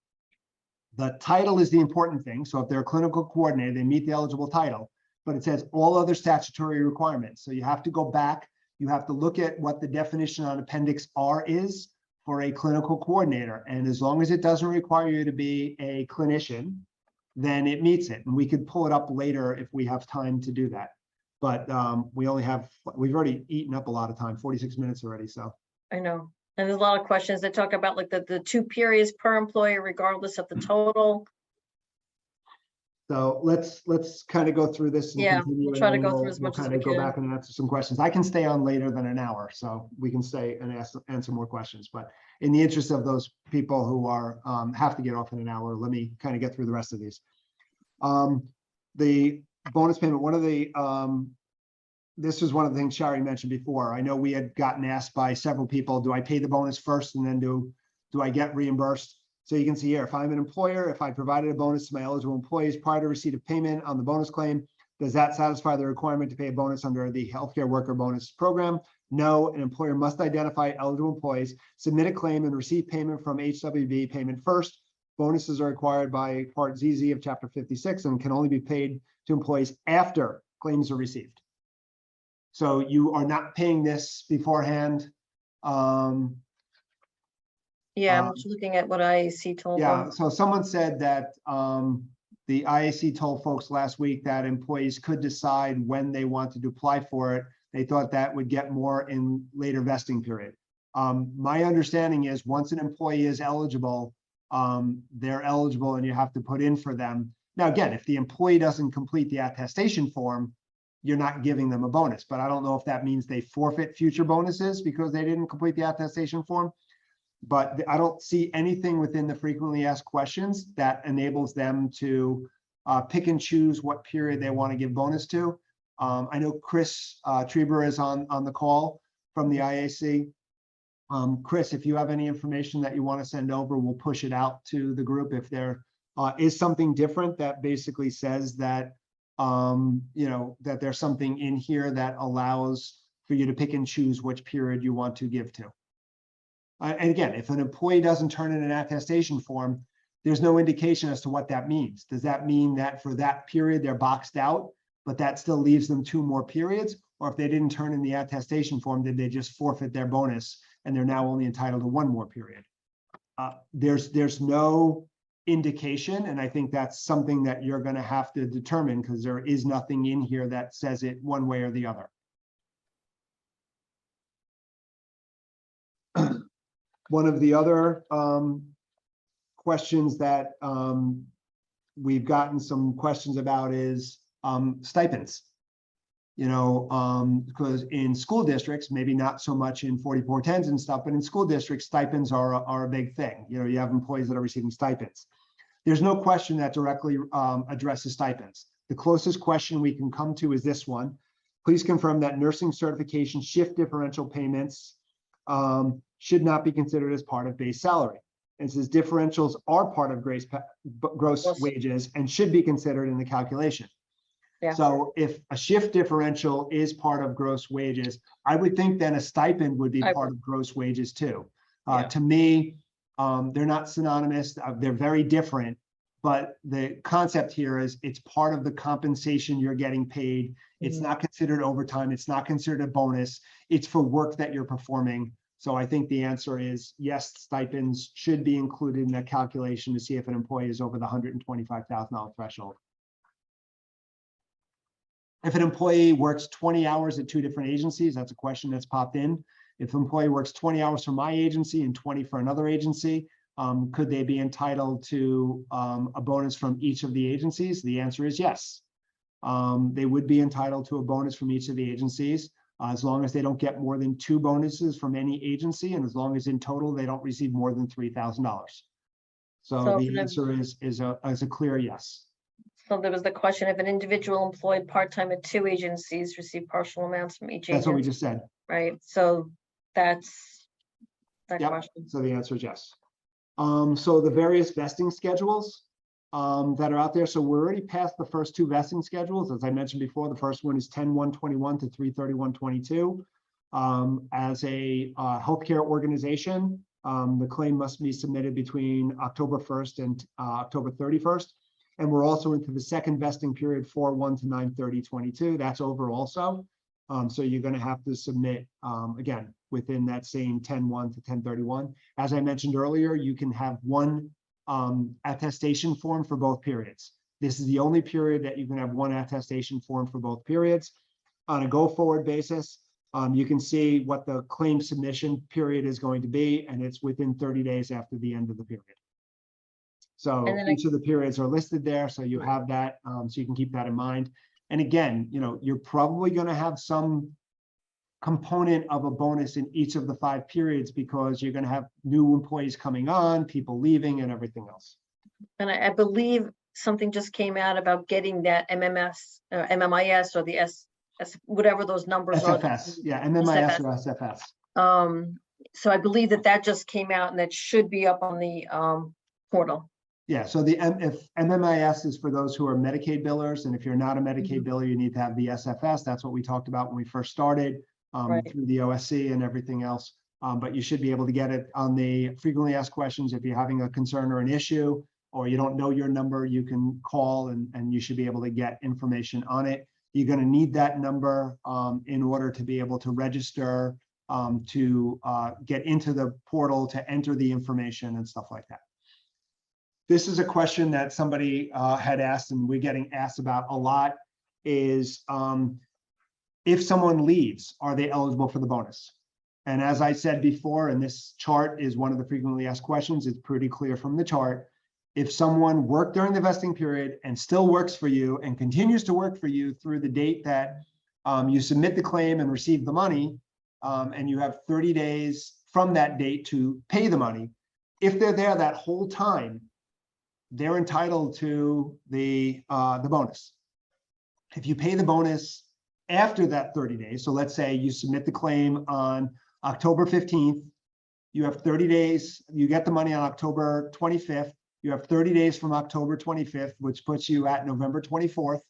the title is the important thing. So if they're a clinical coordinator, they meet the eligible title, but it says all other statutory requirements. So you have to go back, you have to look at what the definition on Appendix R is for a clinical coordinator. And as long as it doesn't require you to be a clinician, then it meets it. And we could pull it up later if we have time to do that. But we've already eaten up a lot of time, 46 minutes already, so. I know. And there's a lot of questions that talk about like the 2 periods per employee, regardless of the total. So let's kind of go through this. And Yeah, continue, we'll and try to then go through as much as we go can. back and answer some questions. I can stay on later than an hour, so we can stay and answer more questions. But in the interest of those people who are have to get off in an hour, let me kind of get through the rest of these. The bonus payment, one of the this was one of the things Shari mentioned before. I know we had gotten asked by several people, do I pay the bonus first and then do I get reimbursed? So you can see here, if I'm an employer, if I provided a bonus to my eligible employees prior to receipt of payment on the bonus claim, does that satisfy the requirement to pay a bonus under the healthcare worker bonus program? No, an employer must identify eligible employees, submit a claim and receive payment from HWB payment first. Bonuses are required by Part ZZ of Chapter 56 and can only be paid to employees after claims are received. So you are not paying this beforehand. Yeah, I'm just looking at what IAC told Yeah, them. so someone said that the IAC told folks last week that employees could decide when they wanted to apply for it. They thought that would get more in later vesting period. My understanding is once an employee is eligible, they're eligible and you have to put in for them. Now, again, if the employee doesn't complete the attestation form, you're not giving them a bonus, but I don't know if that means they forfeit future bonuses because they didn't complete the attestation form. But I don't see anything within the frequently asked questions that enables them to pick and choose what period they want to give bonus to. I know Chris Treber is on the call from the IAC. Chris, if you have any information that you want to send over, we'll push it out to the group. If there is something different that basically says that, you know, that there's something in here that allows for you to pick and choose which period you want to give to. And again, if an employee doesn't turn in an attestation form, there's no indication as to what that means. Does that mean that for that period they're boxed out, but that still leaves them 2 more periods? Or if they didn't turn in the attestation form, did they just forfeit their bonus and they're now only entitled to 1 more period? There's no indication, and I think that's something that you're going to have to determine because there is nothing in here that says it one way or the other. One of the other questions that we've gotten some questions about is stipends. You know, because in school districts, maybe not so much in 4410s and stuff, but in school districts, stipends are a big thing. You know, you have employees that are receiving stipends. There's no question that directly addresses stipends. The closest question we can come to is this one. Please confirm that nursing certification shift differential payments should not be considered as part of base salary. And says differentials are part of gross wages and should be considered in the calculation. Yeah. So if a shift differential is part of gross wages, I would think then a stipend would be part of gross wages too. To me, they're not synonymous. They're very different. But the concept here is it's part of the compensation you're getting paid. It's not considered overtime. It's not considered a bonus. It's for work that you're performing. So I think the answer is yes, stipends should be included in that calculation to see if an employee is over the $125,000 threshold. If an employee works 20 hours at 2 different agencies, that's a question that's popped in. If an employee works 20 hours for my agency and 20 for another agency, could they be entitled to a bonus from each of the agencies? The answer is yes. They would be entitled to a bonus from each of the agencies. As long as they don't get more than 2 bonuses from any agency, and as long as in total they don't receive more than $3,000. So the answer is a clear yes. So there was the question, if an individual employed part-time at 2 agencies receive partial amounts from each agency. That's what we just said. Right, so that's that question. So the answer is yes. So the various vesting schedules that are out there. So we're already past the first 2 vesting schedules. As I mentioned before, the first one is 10/1/21 to 3/31/22. As a healthcare organization, the claim must be submitted between October 1st and October 31st. And we're also into the second vesting period, 4/1 to 9/30/22. That's over also. So you're going to have to submit, again, within that same 10/1 to 10/31. As I mentioned earlier, you can have one attestation form for both periods. This is the only period that you can have one attestation form for both periods. On a go-forward basis, you can see what the claim submission period is going to be, and it's within 30 days after the end of the period. So each of the periods are listed there, so you have that, so you can keep that in mind. And again, you're probably going to have some component of a bonus in each of the 5 periods because you're going to have new employees coming on, people leaving, and everything else. And I believe something just came out about getting that MMS, MMIS, or the whatever those numbers are. SFS, yeah, MMIS or SFS. So I believe that just came out, and that should be up on the portal. Yeah, so if MMIS is for those who are Medicaid billers, and if you're not a Medicaid biller, you need to have the SFS. That's what we talked about when we first started, through the OSC and everything else. But you should be able to get it on the frequently asked questions. If you're having a concern or an issue, or you don't know your number, you can call and you should be able to get information on it. You're going to need that number in order to be able to register, to get into the portal, to enter the information and stuff like that. This is a question that somebody had asked, and we're getting asked about a lot, is if someone leaves, are they eligible for the bonus? And as I said before, and this chart is one of the frequently asked questions, it's pretty clear from the chart. If someone worked during the vesting period and still works for you and continues to work for you through the date that you submit the claim and receive the money, and you have 30 days from that date to pay the money, if they're there that whole time, they're entitled to the bonus. If you pay the bonus after that 30 days, so let's say you submit the claim on October 15th, you have 30 days, you get the money on October 25th, you have 30 days from October 25th, which puts you at November 24th.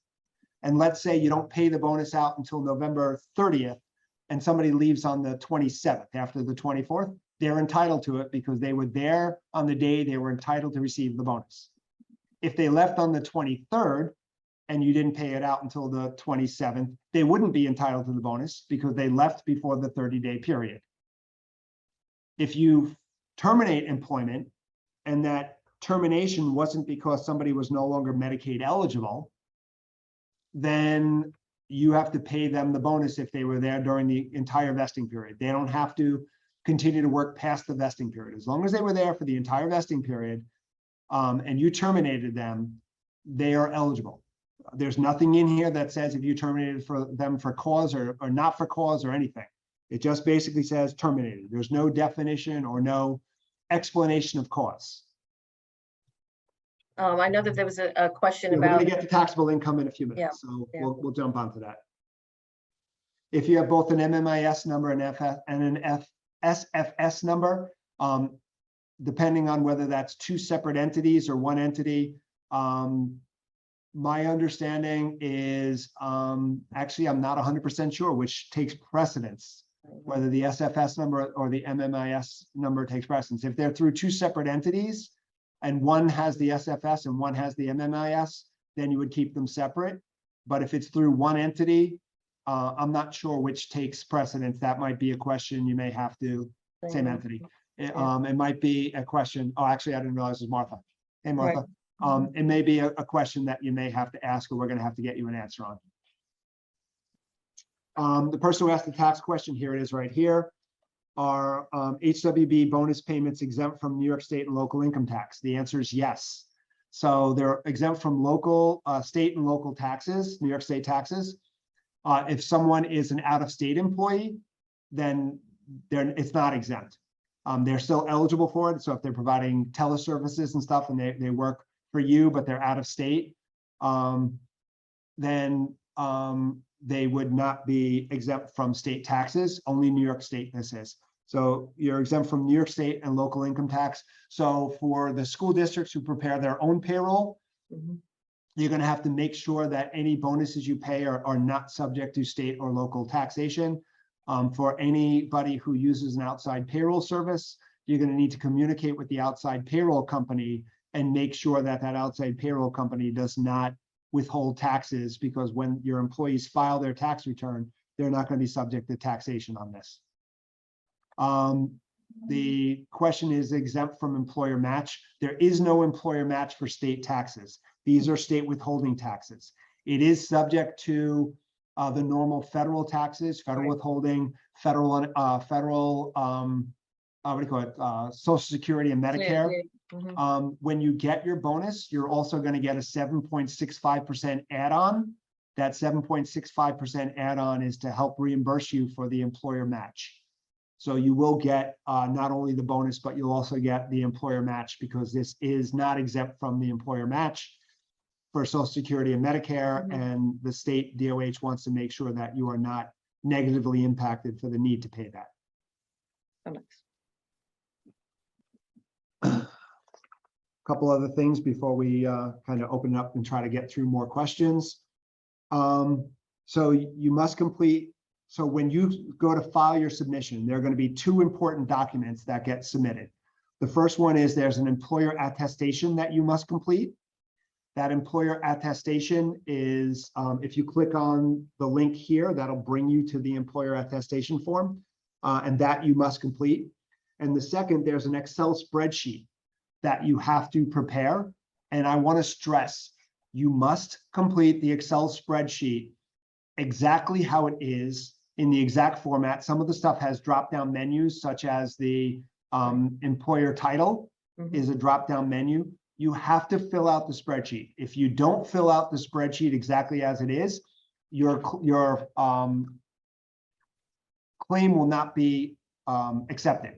And let's say you don't pay the bonus out until November 30th, and somebody leaves on the 27th after the 24th, they're entitled to it because they were there on the day they were entitled to receive the bonus. If they left on the 23rd and you didn't pay it out until the 27th, they wouldn't be entitled to the bonus because they left before the 30-day period. If you terminate employment and that termination wasn't because somebody was no longer Medicaid eligible, then you have to pay them the bonus if they were there during the entire vesting period. They don't have to continue to work past the vesting period. As long as they were there for the entire vesting period, and you terminated them, they are eligible. There's nothing in here that says if you terminated them for cause or not for cause or anything. It just basically says terminated. There's no definition or no explanation of cause. I know that there was a question We're about. going to get to taxable income in a few minutes, so we'll jump onto that. If you have both an MMIS number and an SFS number, depending on whether that's 2 separate entities or one entity, my understanding is, actually, I'm not 100% sure which takes precedence, whether the SFS number or the MMIS number takes precedence. If they're through 2 separate entities and one has the SFS and one has the MMIS, then you would keep them separate. But if it's through one entity, I'm not sure which takes precedence. That might be a question you may have to, same entity. It might be a question. Oh, actually, I didn't realize it was Martha. Hey, Martha. Right. It may be a question that you may have to ask, or we're going to have to get you an answer on. The person who asked the tax question, here it is right here. Are HWB bonus payments exempt from New York State and local income tax? The answer is yes. So they're exempt from local, state and local taxes, New York State taxes. If someone is an out-of-state employee, then it's not exempt. They're still eligible for it. So if they're providing teleservices and stuff and they work for you, but they're out of state, then they would not be exempt from state taxes. Only New York State this is. So you're exempt from New York State and local income tax. So for the school districts who prepare their own payroll, you're going to have to make sure that any bonuses you pay are not subject to state or local taxation. For anybody who uses an outside payroll service, you're going to need to communicate with the outside payroll company and make sure that that outside payroll company does not withhold taxes, because when your employees file their tax return, they're not going to be subject to taxation on this. The question is exempt from employer match. There is no employer match for state taxes. These are state withholding taxes. It is subject to the normal federal taxes, federal withholding, federal, what do you call it? Social Security and Medicare. When you get your bonus, you're also going to get a 7.65% add-on. That 7.65% add-on is to help reimburse you for the employer match. So you will get not only the bonus, but you'll also get the employer match, because this is not exempt from the employer match for Social Security and Medicare, and the state DOH wants to make sure that you are not negatively impacted for the need to pay that. A couple other things before we kind of open it up and try to get through more questions. So you must complete, so when you go to file your submission, there are going to be two important documents that get submitted. The first one is there's an employer attestation that you must complete. That employer attestation is, if you click on the link here, that'll bring you to the employer attestation form, and that you must complete. And the second, there's an Excel spreadsheet that you have to prepare. And I want to stress, you must complete the Excel spreadsheet exactly how it is in the exact format. Some of the stuff has drop-down menus, such as the employer title is a drop-down menu. You have to fill out the spreadsheet. If you don't fill out the spreadsheet exactly as it is, your claim will not be accepted.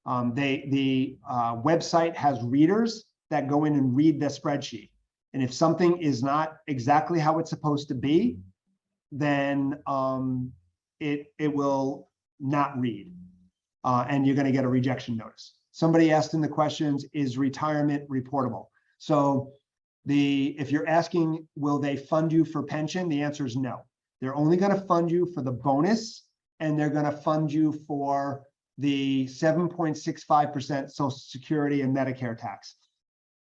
The website has readers that go in and read the spreadsheet. And if something is not exactly how it's supposed to be, then it will not read, and you're going to get a rejection notice. Somebody asked in the questions, is retirement reportable? So if you're asking, will they fund you for pension? The answer is no. They're only going to fund you for the bonus, and they're going to fund you for the 7.65% Social Security and Medicare tax.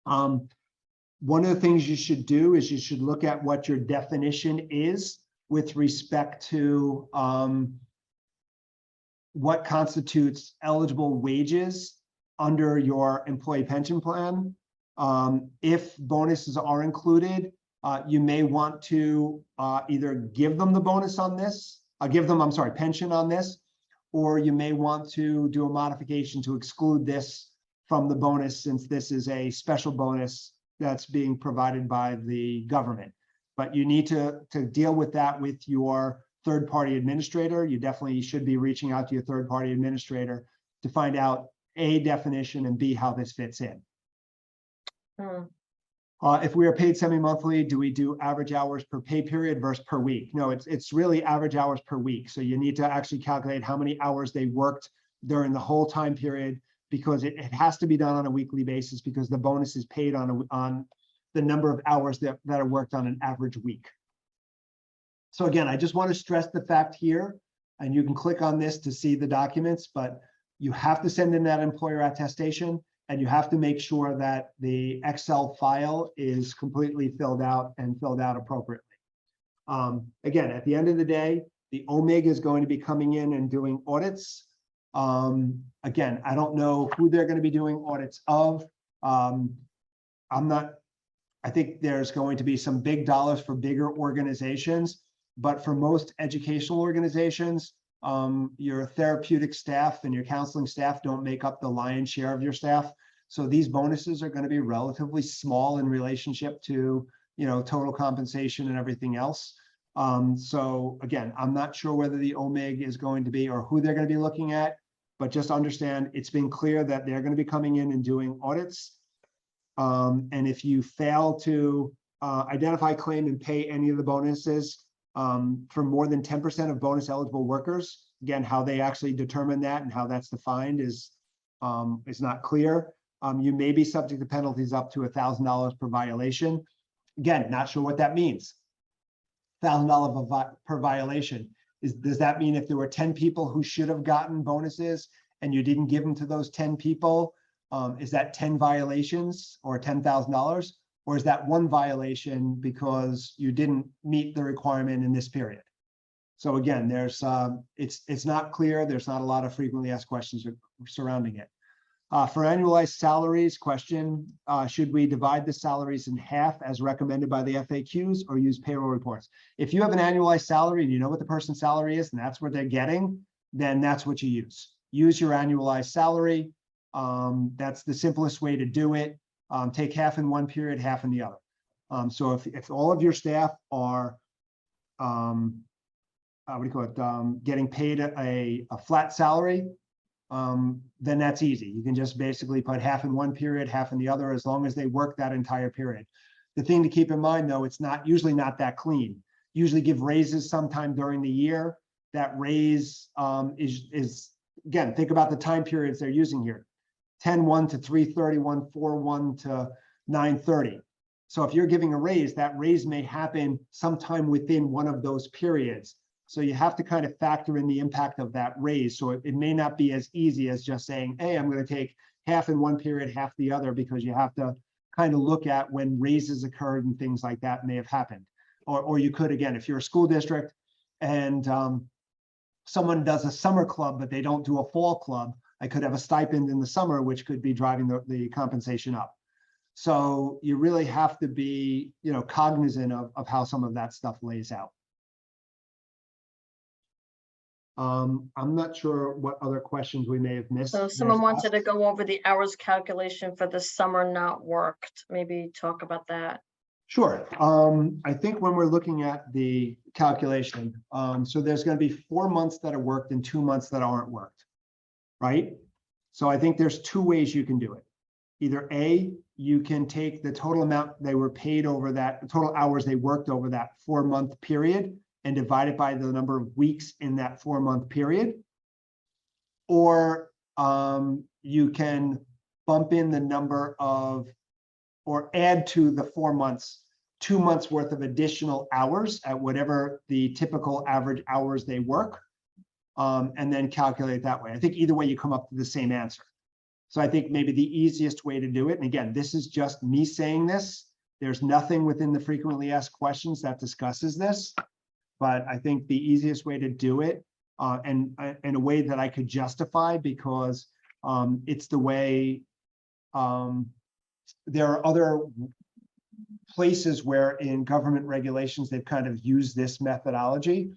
One of the things you should do is you should look at what your definition is with respect to what constitutes eligible wages under your employee pension plan. If bonuses are included, you may want to either give them the bonus on this, pension on this, or you may want to do a modification to exclude this from the bonus, since this is a special bonus that's being provided by the government. But you need to deal with that with your third-party administrator. You definitely should be reaching out to your third-party administrator to find out A, definition, and B, how this fits in. If we are paid semi-monthly, do we do average hours per pay period versus per week? No, it's really average hours per week. So you need to actually calculate how many hours they worked during the whole time period, because it has to be done on a weekly basis, because the bonus is paid on the number of hours that are worked on an average week. So again, I just want to stress the fact here, and you can click on this to see the documents, but you have to send in that employer attestation, and you have to make sure that the Excel file is completely filled out and filled out appropriately. Again, at the end of the day, the OMIG is going to be coming in and doing audits. Again, I don't know who they're going to be doing audits of. I think there's going to be some big dollars for bigger organizations, but for most educational organizations, your therapeutic staff and your counseling staff don't make up the lion's share of your staff. So these bonuses are going to be relatively small in relationship to, total compensation and everything else. So again, I'm not sure whether the OMIG is going to be, or who they're going to be looking at, but just understand it's been clear that they're going to be coming in and doing audits. And if you fail to identify, claim, and pay any of the bonuses for more than 10% of bonus eligible workers, again, how they actually determine that and how that's defined is not clear. You may be subject to penalties up to $1,000 per violation. Again, not sure what that means. $1,000 per violation. Does that mean if there were 10 people who should have gotten bonuses and you didn't give them to those 10 people, is that 10 violations or $10,000? Or is that one violation because you didn't meet the requirement in this period? So again, there's it's not clear. There's not a lot of frequently asked questions surrounding it. For annualized salaries, question, should we divide the salaries in half as recommended by the FAQs or use payroll reports? If you have an annualized salary and you know what the person's salary is and that's what they're getting, then that's what you use. Use your annualized salary. That's the simplest way to do it. Take half in one period, half in the other. So if all of your staff are, what do you call it, getting paid a flat salary, then that's easy. You can just basically put half in one period, half in the other, as long as they work that entire period. The thing to keep in mind, though, it's usually not that clean. Usually give raises sometime during the year. That raise is again, think about the time periods they're using here. 10/1 to 3/31, 4/1 to 9/30. So if you're giving a raise, that raise may happen sometime within one of those periods. So you have to kind of factor in the impact of that raise. So it may not be as easy as just saying, hey, I'm going to take half in one period, half the other, because you have to kind of look at when raises occurred and things like that may have happened. Or you could, again, if you're a school district and someone does a summer club, but they don't do a fall club, I could have a stipend in the summer, which could be driving the compensation up. So you really have to be, cognizant of how some of that stuff lays out. I'm not sure what other questions we may have missed. So someone wanted to go over the hours calculation for the summer not worked. Maybe talk about that. Sure. I think when we're looking at the calculation, so there's going to be 4 months that are worked and 2 months that aren't worked, right? So I think there's 2 ways you can do it. Either A, you can take the total amount they were paid over that, the total hours they worked over that 4-month period and divide it by the number of weeks in that 4-month period. Or you can bump in the number of, or add to the 4 months, 2 months worth of additional hours at whatever the typical average hours they work, and then calculate it that way. I think either way you come up to the same answer. So I think maybe the easiest way to do it, and again, this is just me saying this, there's nothing within the frequently asked questions that discusses this, but I think the easiest way to do it, and in a way that I could justify, because it's the way there are other places where in government regulations they've kind of used this methodology.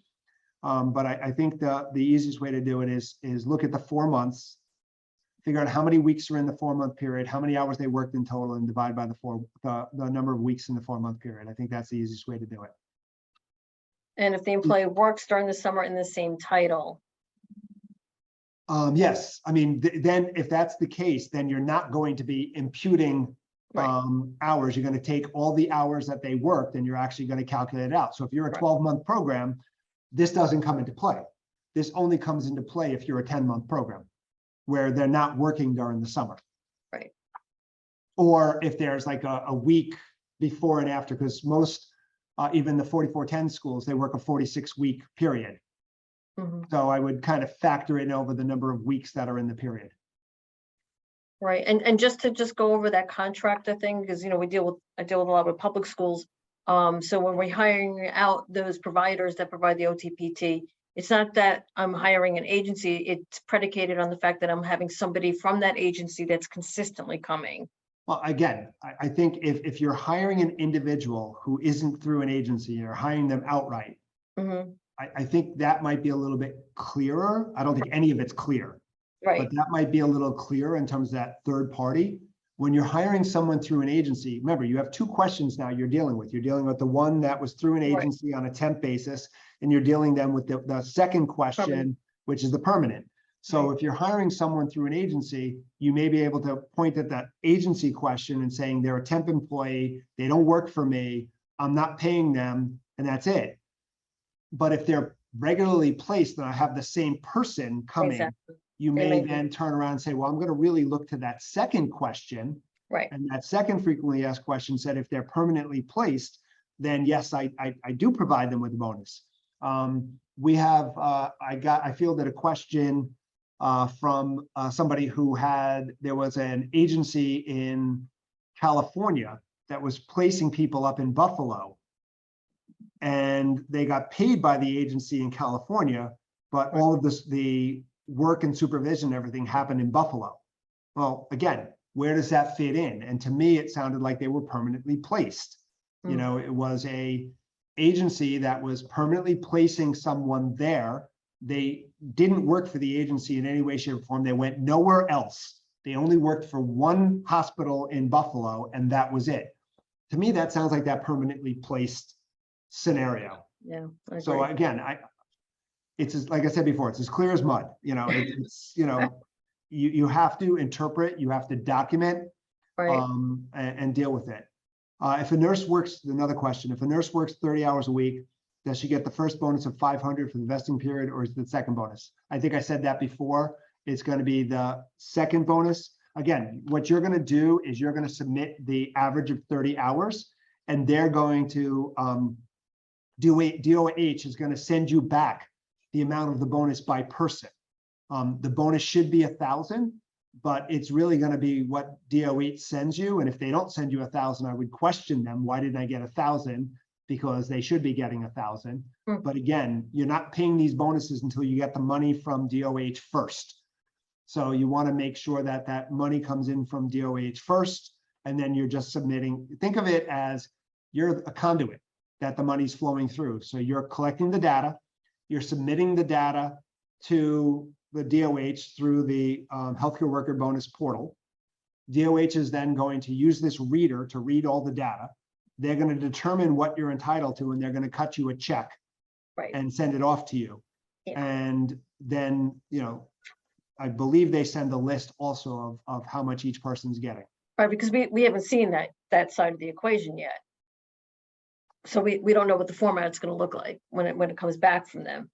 But I think the easiest way to do it is look at the 4 months, figure out how many weeks are in the 4-month period, how many hours they worked in total, and divide by the number of weeks in the 4-month period. I think that's the easiest way to do it. And if the employee works during the summer in the same title. Yes, I mean, then if that's the case, then you're not going to be imputing hours. You're going to take all the hours that they worked and you're actually going to calculate it out. So if you're a 12-month program, this doesn't come into play. This only comes into play if you're a 10-month program where they're not working during the summer. Right. Or if there's like a week before and after, because most, even the 4410 schools, they work a 46-week period. Mm-hmm. So I would kind of factor in over the number of weeks that are in the period. Right. And just to go over that contractor thing, because, I deal with a lot with public schools. So when we're hiring out those providers that provide the OTPT, it's not that I'm hiring an agency. It's predicated on the fact that I'm having somebody from that agency that's consistently coming. Well, again, I think if you're hiring an individual who isn't through an agency, you're hiring them outright. Mm-hmm. I think that might be a little bit clearer. I don't think any of it's clear, right? But that might be a little clearer in terms of that third party. When you're hiring someone through an agency, remember, you have 2 questions now you're dealing with. You're dealing with the one that was through an agency on a temp basis, and you're dealing then with the second question, which is the permanent. So if you're hiring someone through an agency, you may be able to point at that agency question and saying they're a temp employee, they don't work for me, I'm not paying them, and that's it. But if they're regularly placed and I have the same person coming, you may then turn around and say, well, I'm going to really look to that second question. Right. And that second frequently asked question said, if they're permanently placed, then yes, I do provide them with a bonus. We have, I fielded a question from somebody who there was an agency in California that was placing people up in Buffalo. And they got paid by the agency in California, but all of the work and supervision, everything happened in Buffalo. Well, again, where does that fit in? And to me, it sounded like they were permanently placed. You know, it was a agency that was permanently placing someone there. They didn't work for the agency in any way, shape, or form. They went nowhere else. They only worked for one hospital in Buffalo, and that was it. To me, that sounds like that permanently placed scenario. Yeah. So again, it's like I said before, it's as clear as mud. You know, it's you know, you have to interpret, you have to document, Right. and deal with it. If a nurse works, another question, if a nurse works 30 hours a week, does she get the first bonus of 500 for the vesting period, or is it the second bonus? I think I said that before. It's going to be the second bonus. Again, what you're going to do is you're going to submit the average of 30 hours, and they're going to DOH is going to send you back the amount of the bonus by person. The bonus should be 1,000, but it's really going to be what DOH sends you. And if they don't send you 1,000, I would question them. Why didn't I get 1,000? Because they should be getting 1,000. But again, you're not paying these bonuses until you get the money from DOH first. So you want to make sure that that money comes in from DOH first, and then you're just submitting. Think of it as you're a conduit that the money's flowing through. So you're collecting the data, you're submitting the data to the DOH through the healthcare worker bonus portal. DOH is then going to use this reader to read all the data. They're going to determine what you're entitled to, and they're going to cut you a check and send it off to you. Yeah. And then, you know, I believe they send a list also of how much each person's getting. Right, because we haven't seen that side of the equation yet. So we don't know what the format's going to look like when it comes back from them.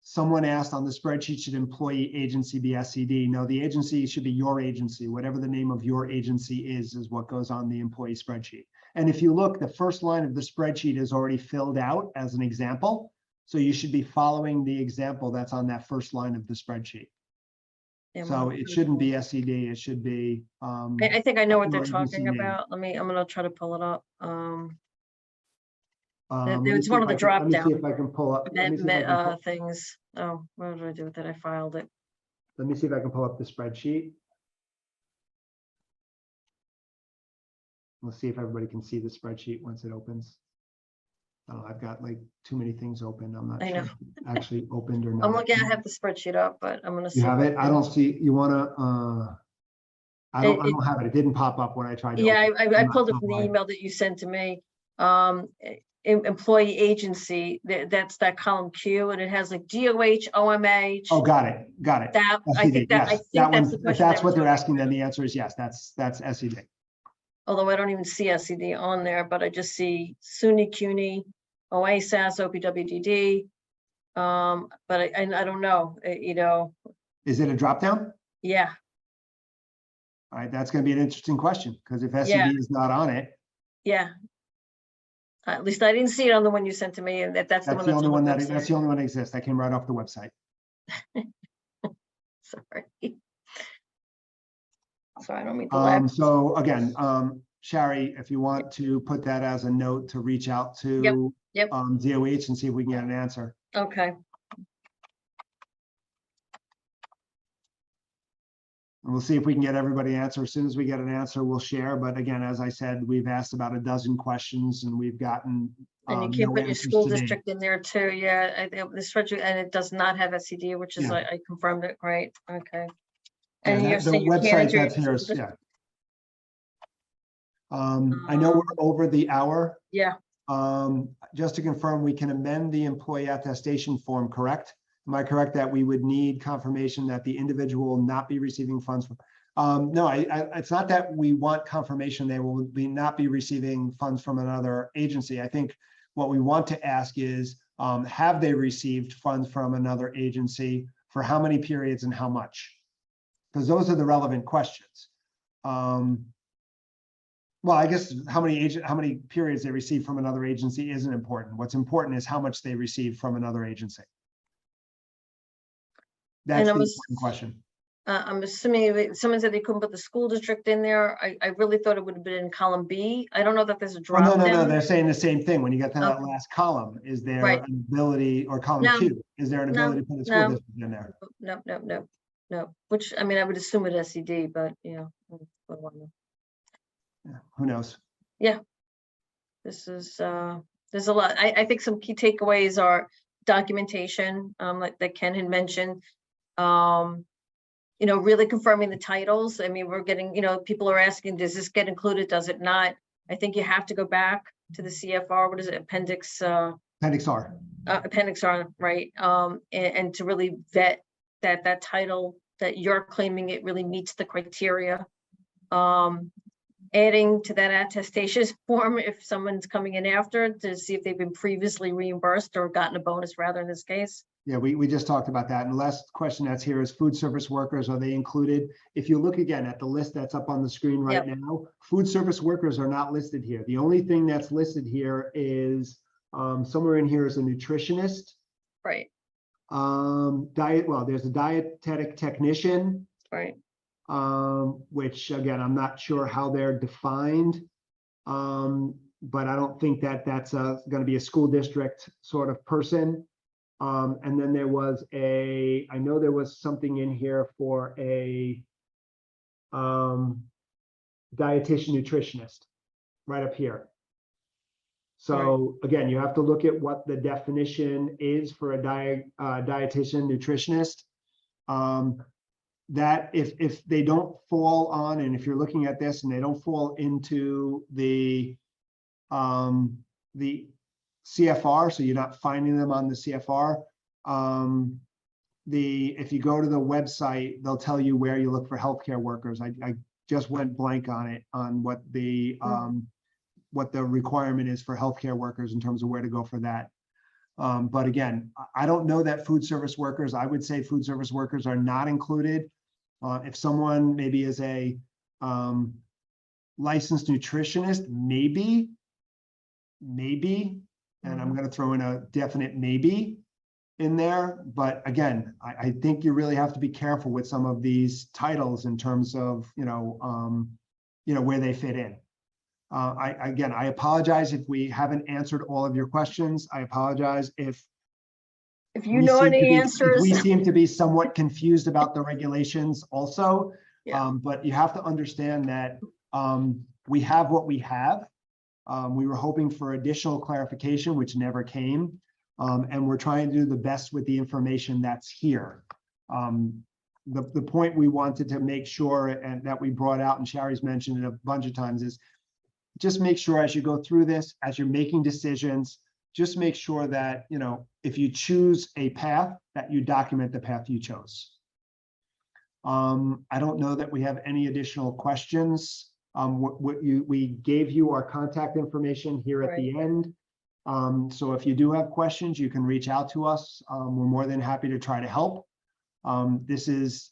Someone asked on the spreadsheet, should employee agency be SCD? No, the agency should be your agency. Whatever the name of your agency is what goes on the employee spreadsheet. And if you look, the first line of the spreadsheet is already filled out as an example. So you should be following the example that's on that first line of the spreadsheet. Yeah, So it shouldn't be SCD, it should be. I think I know what they're your agency talking name. about. I'm gonna try to pull it up. Let me It's see one if of the I can- drop Let me see down if I can pull up. Let me see if I can pull- things. Oh, what did I do with it? I filed it. Let me see if I can pull up the spreadsheet. We'll see if everybody can see the spreadsheet once it opens. Oh, I've got like too many things open. I'm not I sure know. if it actually opened or not. I'm looking. I have the spreadsheet up, but I'm gonna. You have it? I don't see. You wanna? I don't have it. It didn't pop up when I tried to. Yeah, open it. I I'm pulled it not from the sure why. email that you sent to me. Employee agency. That's that column Q, and it has like DOH, OMH. Oh, got it. Got it. That I SED, think that yes, I think that's one's, the if question. that's what they're talking asking, then about. the answer is yes. That's SED. Although I don't even see SED on there, but I just see SUNY, CUNY, OASAS, OPWDD. But I don't know, you know. Is it a drop down? Yeah, All right, that's going to be an interesting question because if SED Yeah. is not on it, yeah. At least I didn't see it on the one you sent to me, and that's the one the that's only on one the that website. that's the only one that exists. That came right off the website. Sorry, I don't mean to laugh. So again, Shari, if you want to put that as a note to reach out to Yep. DOH and see if we can get an answer. Okay. And we'll see if we can get everybody an answer. As soon as we get an answer, we'll share. But again, as I said, we've asked about a dozen questions and we've gotten And you can't no put your answers school today. district in there too. Yeah, the spreadsheet, and it does not have SED, which is Yeah. I confirmed it. Right. Okay. And And you're the saying you can't website enter your that's here is, school yeah. I know we're over the hour. Yeah. Just to confirm, we can amend the employee attestation form, correct? Am I correct that we would need confirmation that the individual will not be receiving funds from? No, it's not that we want confirmation they will not be receiving funds from another agency. I think what we want to ask is, have they received funds from another agency, for how many periods and how much? Because those are the relevant questions. Well, I guess how many periods they receive from another agency isn't important. What's important is how much they receive from another agency. That's the important question. I'm assuming someone said they couldn't put the school district in there. I really thought it would have been in column B. I don't know that there's a drop Well, no, down. they're saying the same thing. When you get to that Okay. last column, is there Right. an ability, or column No. 2, is there an ability to put the school No. district in there? No. Which, I mean, I would assume at SED, but you know, what do I know? Yeah, who knows? Yeah. This is there's a lot. I think some key takeaways are documentation, like that Ken had mentioned. You know, really confirming the titles. I mean, we're getting, you know, people are asking, does this get included? Does it not? I think you have to go back to the CFR. What is it? Appendix R. Appendix R, right? And to really vet that title that you're claiming it really meets the criteria. Adding to that attestation form if someone's coming in after to see if they've been previously reimbursed or gotten a bonus rather in this case. Yeah, we just talked about that. And the last question that's here is food service workers, are they included? If you look again at the list that's up on the screen right now, food service workers are not listed here. The only thing that's listed here is somewhere in here is a nutritionist. Right. There's a dietetic technician. Right. Which again, I'm not sure how they're defined. But I don't think that that's going to be a school district sort of person. And then there was I know there was something in here for a dietitian nutritionist right up here. So again, you have to look at what the definition is for a dietitian nutritionist. That if they don't fall on, and if you're looking at this and they don't fall into the CFR, so you're not finding them on the CFR. If you go to the website, they'll tell you where you look for healthcare workers. I just went blank on it, on what the requirement is for healthcare workers in terms of where to go for that. But again, I don't know that food service workers, I would say food service workers are not included. If someone maybe is a licensed nutritionist, maybe, and I'm going to throw in a definite maybe in there. But again, I think you really have to be careful with some of these titles in terms of, where they fit in. I apologize if we haven't answered all of your questions. I apologize if you know any answers. We seem to be somewhat confused about the regulations also. But you have to understand that we have what we have. We were hoping for additional clarification, which never came. And we're trying to do the best with the information that's here. The point we wanted to make sure, and that we brought out, and Shari's mentioned it a bunch of times, is just make sure as you go through this, as you're making decisions, just make sure that, if you choose a path, that you document the path you chose. I don't know that we have any additional questions. We gave you our contact information here at the end. So if you do have questions, you can reach out to us. We're more than happy to try to help. This is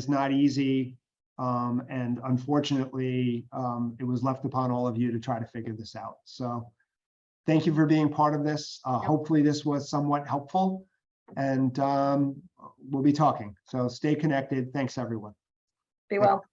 not easy. And unfortunately, it was left upon all of you to try to figure this out. So thank you for being part of this. Hopefully this was somewhat helpful, and we'll be talking. So stay connected. Thanks, everyone. Be well.